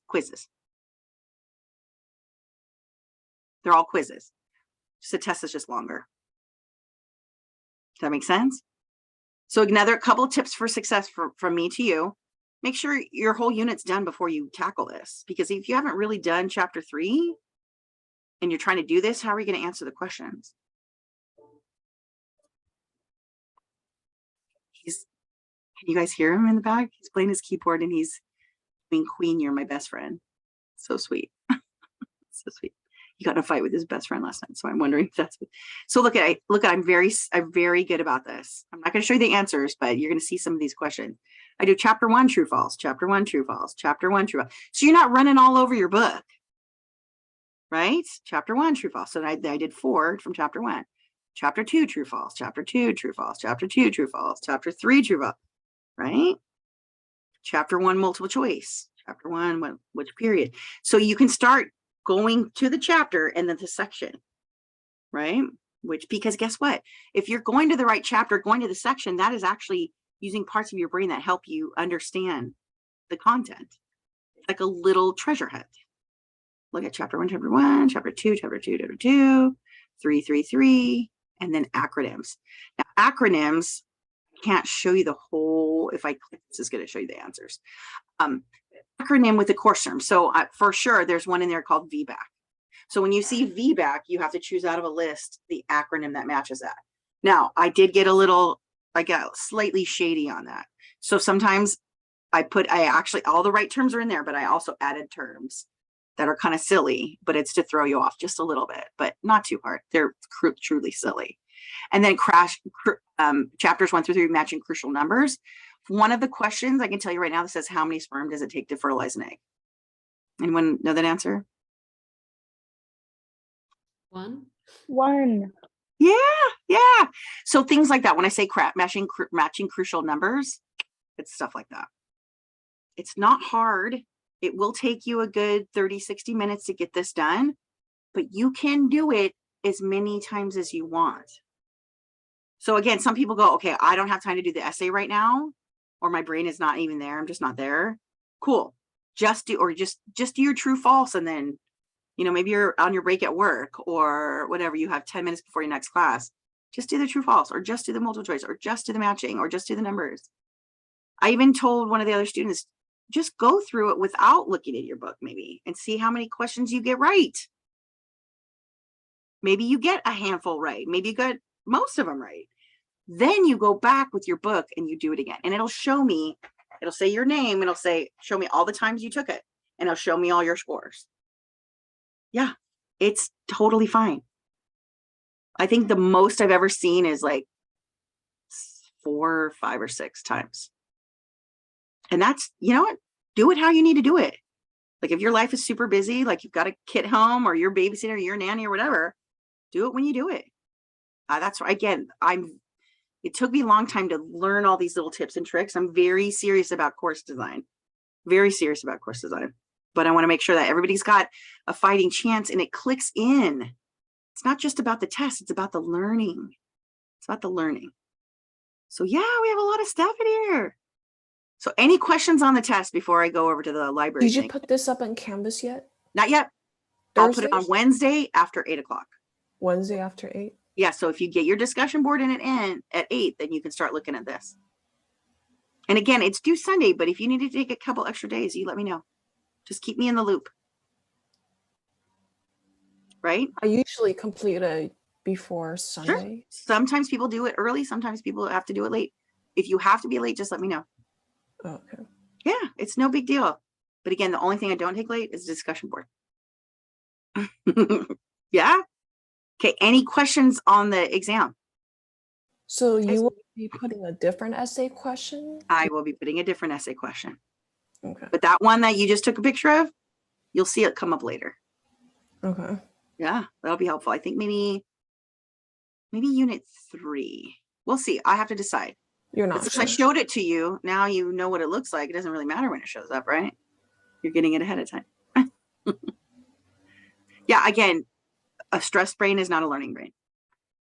They're all quizzes. Just a test is just longer. Does that make sense? So another couple of tips for success from me to you. Make sure your whole unit's done before you tackle this, because if you haven't really done chapter 3 and you're trying to do this, how are you going to answer the questions? Can you guys hear him in the back? He's playing his keyboard and he's being Queen, you're my best friend. So sweet. So sweet. He got in a fight with his best friend last night. So I'm wondering if that's, so look at, I'm very good about this. I'm not going to show you the answers, but you're going to see some of these questions. I do chapter 1, true, false, chapter 1, true, false, chapter 1, true, false. So you're not running all over your book, right? Chapter 1, true, false. So I did 4 from chapter 1, chapter 2, true, false, chapter 2, true, false, chapter 2, true, false, chapter 3, true, false, right? Chapter 1, multiple choice, chapter 1, which period. So you can start going to the chapter and then the section, right? Because guess what? If you're going to the right chapter, going to the section, that is actually using parts of your brain that help you understand the content. It's like a little treasure hunt. Look at chapter 1, chapter 1, chapter 2, chapter 2, chapter 2, 3, 3, 3, and then acronyms. Now, acronyms, I can't show you the whole, if I click, this is going to show you the answers. Acronym with the course term. So for sure, there's one in there called VBAC. So when you see VBAC, you have to choose out of a list the acronym that matches that. Now, I got slightly shady on that. So sometimes actually, all the right terms are in there, but I also added terms that are kind of silly, but it's to throw you off just a little bit, but not too hard. They're truly silly. And then chapters 1 through 3, matching crucial numbers. One of the questions I can tell you right now that says, how many sperm does it take to fertilize an egg? Anyone know that answer? 1. 1. Yeah. So things like that. When I say matching crucial numbers, it's stuff like that. It's not hard. It will take you a good 30, 60 minutes to get this done, but you can do it as many times as you want. So again, some people go, okay, I don't have time to do the essay right now, or my brain is not even there. I'm just not there. Cool. Just do your true false. And then, maybe you're on your break at work or whatever, you have 10 minutes before your next class. Just do the true false, or just do the multiple choice, or just do the matching, or just do the numbers. I even told one of the other students, just go through it without looking at your book maybe and see how many questions you get right. Maybe you get a handful right. Maybe you got most of them right. Then you go back with your book and you do it again. And it'll show me, it'll say your name. It'll say, show me all the times you took it. And it'll show me all your scores. Yeah, it's totally fine. I think the most I've ever seen is like 4, 5, or 6 times. And that's, do it how you need to do it. Like if your life is super busy, like you've got a kid home or your babysitter, or your nanny or whatever, do it when you do it. That's again, it took me a long time to learn all these little tips and tricks. I'm very serious about course design, but I want to make sure that everybody's got a fighting chance and it clicks in. It's not just about the test. It's about the learning. So yeah, we have a lot of stuff in here. So any questions on the test before I go over to the library? Did you put this up on Canvas yet? Not yet. I'll put it on Wednesday after 8 o'clock. Wednesday after 8? Yeah, so if you get your discussion board in at 8, then you can start looking at this. And again, it's due Sunday, but if you need to take a couple extra days, you let me know. Just keep me in the loop. Right? I usually complete it before Sunday. Sure. Sometimes people do it early. Sometimes people have to do it late. If you have to be late, just let me know. Oh, okay. Yeah, it's no big deal. But again, the only thing I don't take late is the discussion board. Yeah. Okay. Any questions on the exam? So you will be putting a different essay question? I will be putting a different essay question. Okay. But that one that you just took a picture of, you'll see it come up later. Okay. Yeah, that'll be helpful. I think maybe unit 3. We'll see. I have to decide. You're not Since sure. I showed it to you, now you know what it looks like. It doesn't really matter when it shows up, right? You're getting it ahead of time. Yeah, again, a stressed brain is not a learning brain.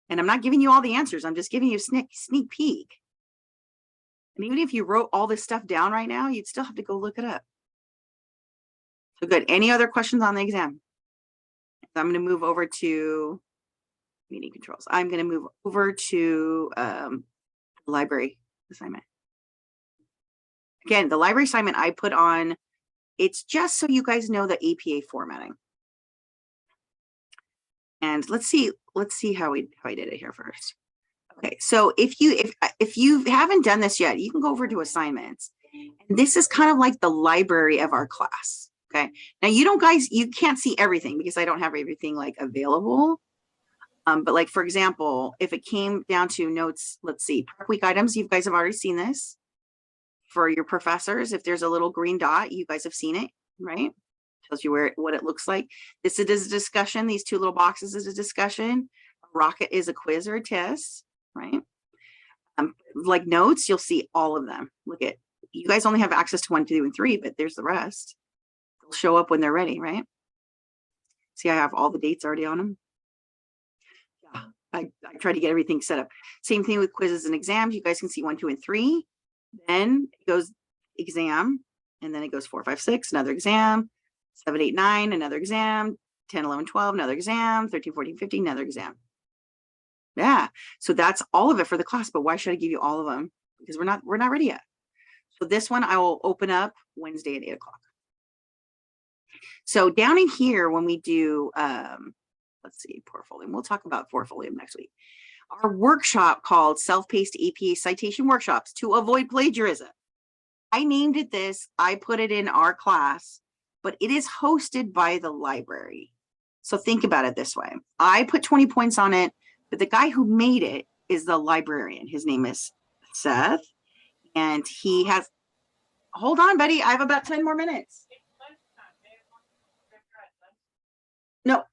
And I'm not giving you all the answers. I'm just giving you a sneak peek. And even if you wrote all this stuff down right now, you'd still have to go look it up. So good. Any other questions on the exam? I'm going to move over to meeting controls. I'm going to move over to library assignment. Again, the library assignment I put on, it's just so you guys know the APA formatting. And let's see how I did it here first. Okay, so if you haven't done this yet, you can go over to assignments. And this is kind of like the library of our class. Okay, now you can't see everything because I don't have everything like available. But like, for example, if it came down to notes, let's see, prep week items, you guys have already seen this. For your professors, if there's a little green dot, you guys have seen it, right? Tells you what it looks like. This is a discussion. These two little boxes is a discussion. A rocket is a quiz or a test, right? Like notes, you'll see all of them. Look at, you guys only have access to 1, 2, and 3, but there's the rest. They'll show up when they're ready, right? See, I have all the dates already on them. Yeah, I try to get everything set up. Same thing with quizzes and exams. You guys can see 1, 2, and 3. Then it goes exam, and then it goes 4, 5, 6, another exam, 7, 8, 9, another exam, 10, 11, 12, another exam, 13, 14, 15, another exam. Yeah, so that's all of it for the class, but why should I give you all of them? Because we're not ready yet. So this one I will open up Wednesday at 8 o'clock. So down in here, when we do, let's see, portfolio, we'll talk about portfolio next week. Our workshop called Self-Paced APA Citation Workshops to Avoid Plagiarism. I named it this, I put it in our class, but it is hosted by the library. So think about it this way. I put 20 points on it, but the guy who made it is the librarian. His name is Seth, and he has, hold on, buddy, I have about 10 more minutes. No.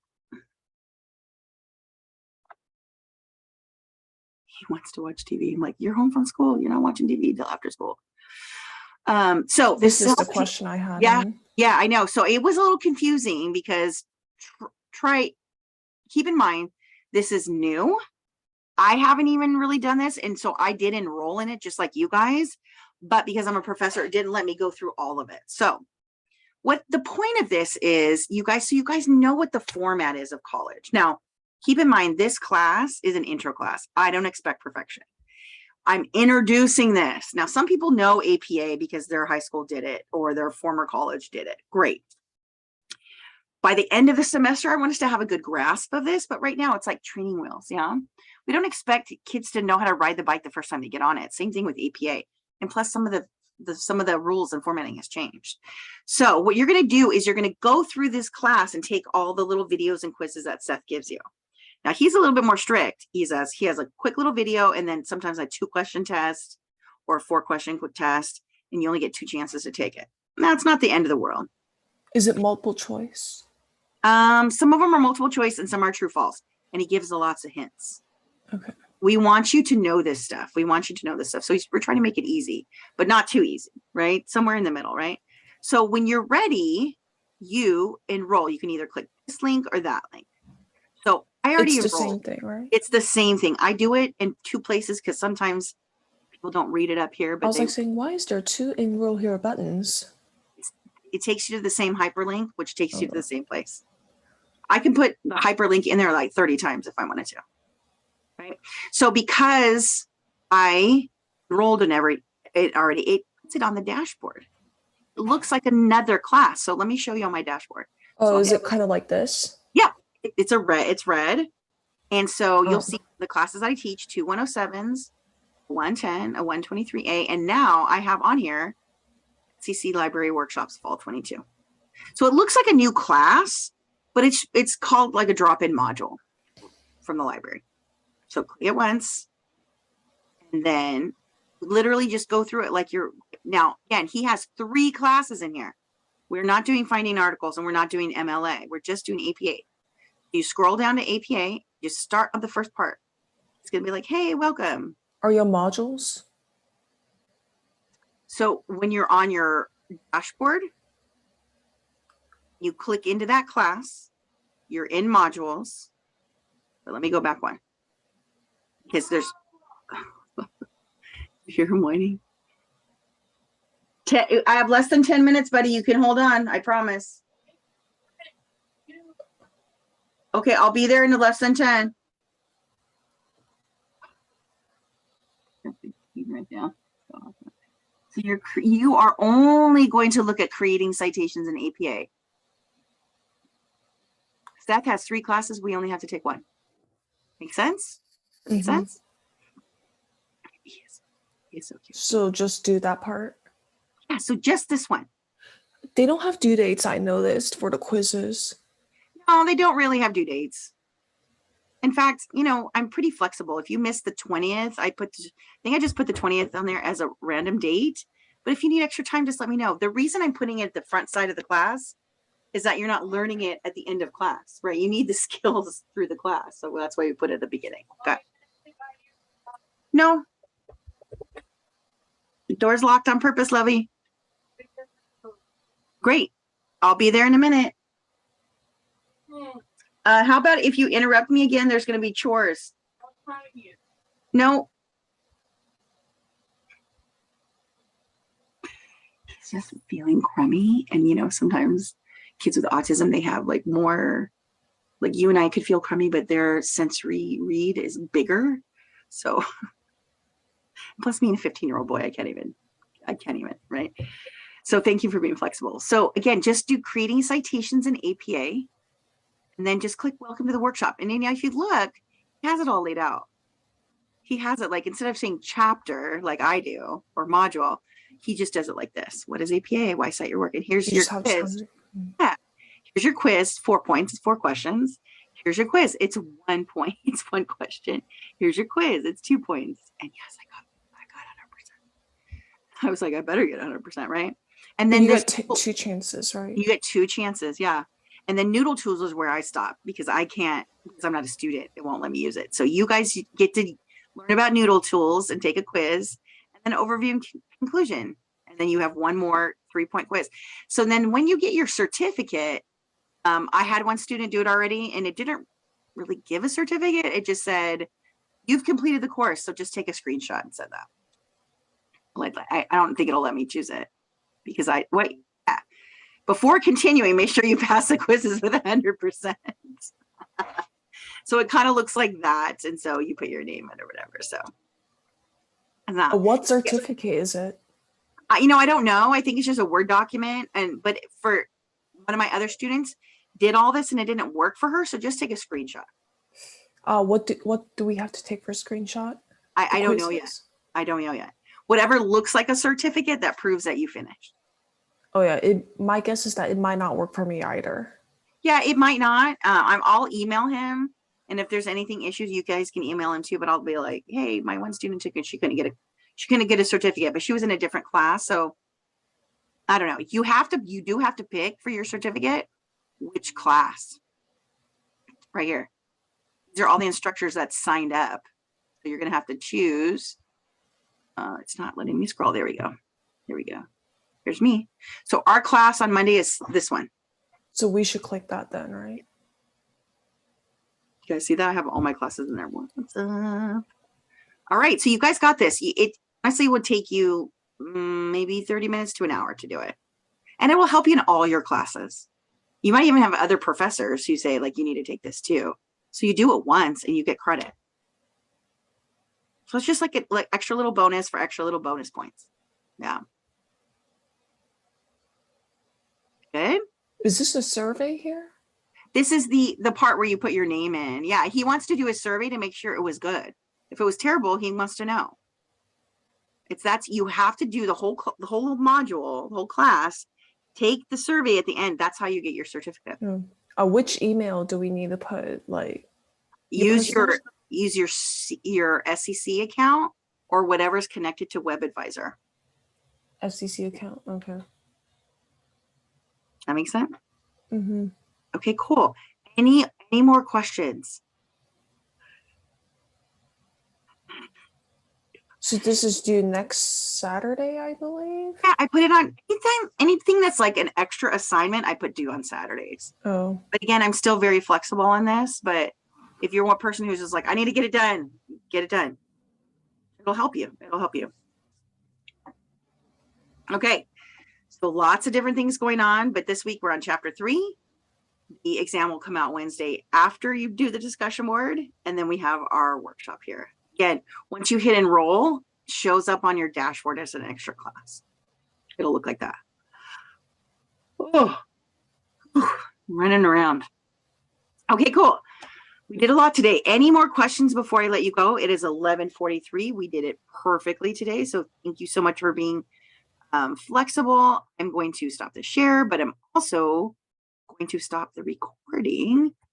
He wants to watch TV. I'm like, you're home from school. You're not watching TV till after school. So This is the question I had. Yeah, I know. So it was a little confusing because keep in mind, this is new. I haven't even really done this. And so I did enroll in it just like you guys, but because I'm a professor, it didn't let me go through all of it. So what the point of this is, you guys know what the format is of college. Now, keep in mind, this class is an intro class. I don't expect perfection. I'm introducing this. Now, some people know APA because their high school did it or their former college did it. Great. By the end of the semester, I want us to have a good grasp of this, but right now it's like training wheels, yeah? We don't expect kids to know how to ride the bike the first time they get on it. Same thing with APA. And plus some of the rules and formatting has changed. So what you're going to do is you're going to go through this class and take all the little videos and quizzes that Seth gives you. Now he's a little bit more strict. He has a quick little video and then sometimes a 2-question test or a 4-question quick test, and you only get 2 chances to take it. That's not the end of the world. Is it multiple choice? Some of them are multiple choice and some are true false. And he gives lots of hints. Okay. We want you to know this stuff. We want you to know this stuff. So we're trying to make it easy, but not too easy, right? Somewhere in the middle, right? So when you're ready, you enroll. You can either click this link or that link. So I already enrolled. It's the same thing, right? It's the same thing. I do it in 2 places because sometimes people don't read it up here. But I was like saying, why is there 2 enroll here buttons? It takes you to the same hyperlink, which takes you to the same place. I can put the hyperlink in there like 30 times if I wanted to. Right. So because I enrolled in it puts it on the dashboard. It looks like another class. So let me show you on my dashboard. Oh, so is it kind of like this? Yeah, it's red. And so you'll see the classes I teach, 2 107s, 110, a 123A. And now I have on here CC Library Workshops Fall 22. So it looks like a new class, but it's called like a drop-in module from the library. So click it once, and then literally just go through it like you're, now again, he has 3 classes in here. We're not doing finding articles and we're not doing MLA. We're just doing APA. You scroll down to APA, you start on the first part. It's gonna be like, hey, welcome. Are your modules? So when you're on your dashboard, you click into that class, you're in modules. But let me go back one. Because there's, you hear him whining? I have less than 10 minutes, buddy. You can hold on, I promise. Okay, I'll be there in less than 10. Right down. So you are only going to look at creating citations in APA. Stack has 3 classes. We only have to take 1. Make sense? Make sense? He's so cute. So just do that part. Yeah, so just this one. They don't have due dates, I noticed, for the quizzes. No, they don't really have due dates. In fact, you know, I'm pretty flexible. If you miss the 20th, I think I just put the 20th on there as a random date. But if you need extra time, just let me know. The reason I'm putting it at the front side of the class is that you're not learning it at the end of class, right? You need the skills through the class. So that's why we put it at the beginning. Okay. No. The door's locked on purpose, Lovey. Great. I'll be there in a minute. How about if you interrupt me again, there's going to be chores. No. He's just feeling crummy. And, you know, sometimes kids with autism, they have like more, like you and I could feel crummy, but their sensory read is bigger. So plus being a 15-year-old boy, I can't even, right? So thank you for being flexible. So again, just do creating citations in APA. And then just click welcome to the workshop. And then if you look, he has it all laid out. He has it like, instead of saying chapter like I do or module, he just does it like this. What is APA? Why cite your work? And here's your quiz. Yeah. Here's your quiz, 4 points, it's 4 questions. Here's your quiz. It's 1 point. It's 1 question. Here's your quiz. It's 2 points. And yes, I got 100%. I was like, I better get 100%, right? And then you there's get 2 chances, right? You get 2 chances, yeah. And then Noodle Tools is where I stop because I can't, because I'm not a student. It won't let me use it. So you guys get to learn about Noodle Tools and take a quiz and then overview and conclusion. And then you have 1 more 3-point quiz. So then when you get your certificate, I had one student do it already and it didn't really give a certificate. It just said, you've completed the course. So just take a screenshot and send that. Like, I don't think it'll let me choose it because yeah. Before continuing, make sure you pass the quizzes with 100%. So it kind of looks like that. And so you put your name in or whatever. So. What certificate is it? You know, I don't know. I think it's just a Word document. But for one of my other students did all this and it didn't work for her. So just take a screenshot. What do we have to take for a screenshot? I don't know yet. I don't know yet. Whatever looks like a certificate that proves that you finished. Oh yeah, my guess is that it might not work for me either. Yeah, it might not. I'll email him, and if there's anything issues, you guys can email him too. But I'll be like, hey, my one student took it. She couldn't get a certificate, but she was in a different class. So I don't know. You do have to pick for your certificate which class. Right here. These are all the instructors that signed up. So you're gonna have to choose. It's not letting me scroll. There we go. There we go. Here's me. So our class on Monday is this one. So we should click that then, right? You guys see that? I have all my classes in there. What's up? All right. So you guys got this. It honestly would take you maybe 30 minutes to an hour to do it. And it will help you in all your classes. You might even have other professors who say like, you need to take this too. So you do it once and you get credit. So it's just like extra little bonus for extra little bonus points. Yeah. Good. Is this a survey here? This is the part where you put your name in. Yeah, he wants to do a survey to make sure it was good. If it was terrible, he wants to know. You have to do the whole module, the whole class, take the survey at the end. That's how you get your certificate. Which email do we need to put? Like, Use your SEC account or whatever's connected to WebAdvisor. FCC account. Okay. That makes sense? Mm-hmm. Okay, cool. Any more questions? So this is due next Saturday, I believe. Yeah, I put it on anything that's like an extra assignment, I put due on Saturdays. Oh. But again, I'm still very flexible on this, but if you're one person who's just like, I need to get it done, get it done. It'll help you. It'll help you. Okay. So lots of different things going on, but this week we're on chapter 3. The exam will come out Wednesday after you do the discussion board, and then we have our workshop here. Again, once you hit enroll, it shows up on your dashboard as an extra class. It'll look like that. Oh, running around. Okay, cool. We did a lot today. Any more questions before I let you go? It is 11:43. We did it perfectly today. So thank you so much for being flexible. I'm going to stop the share, but I'm also going to stop the recording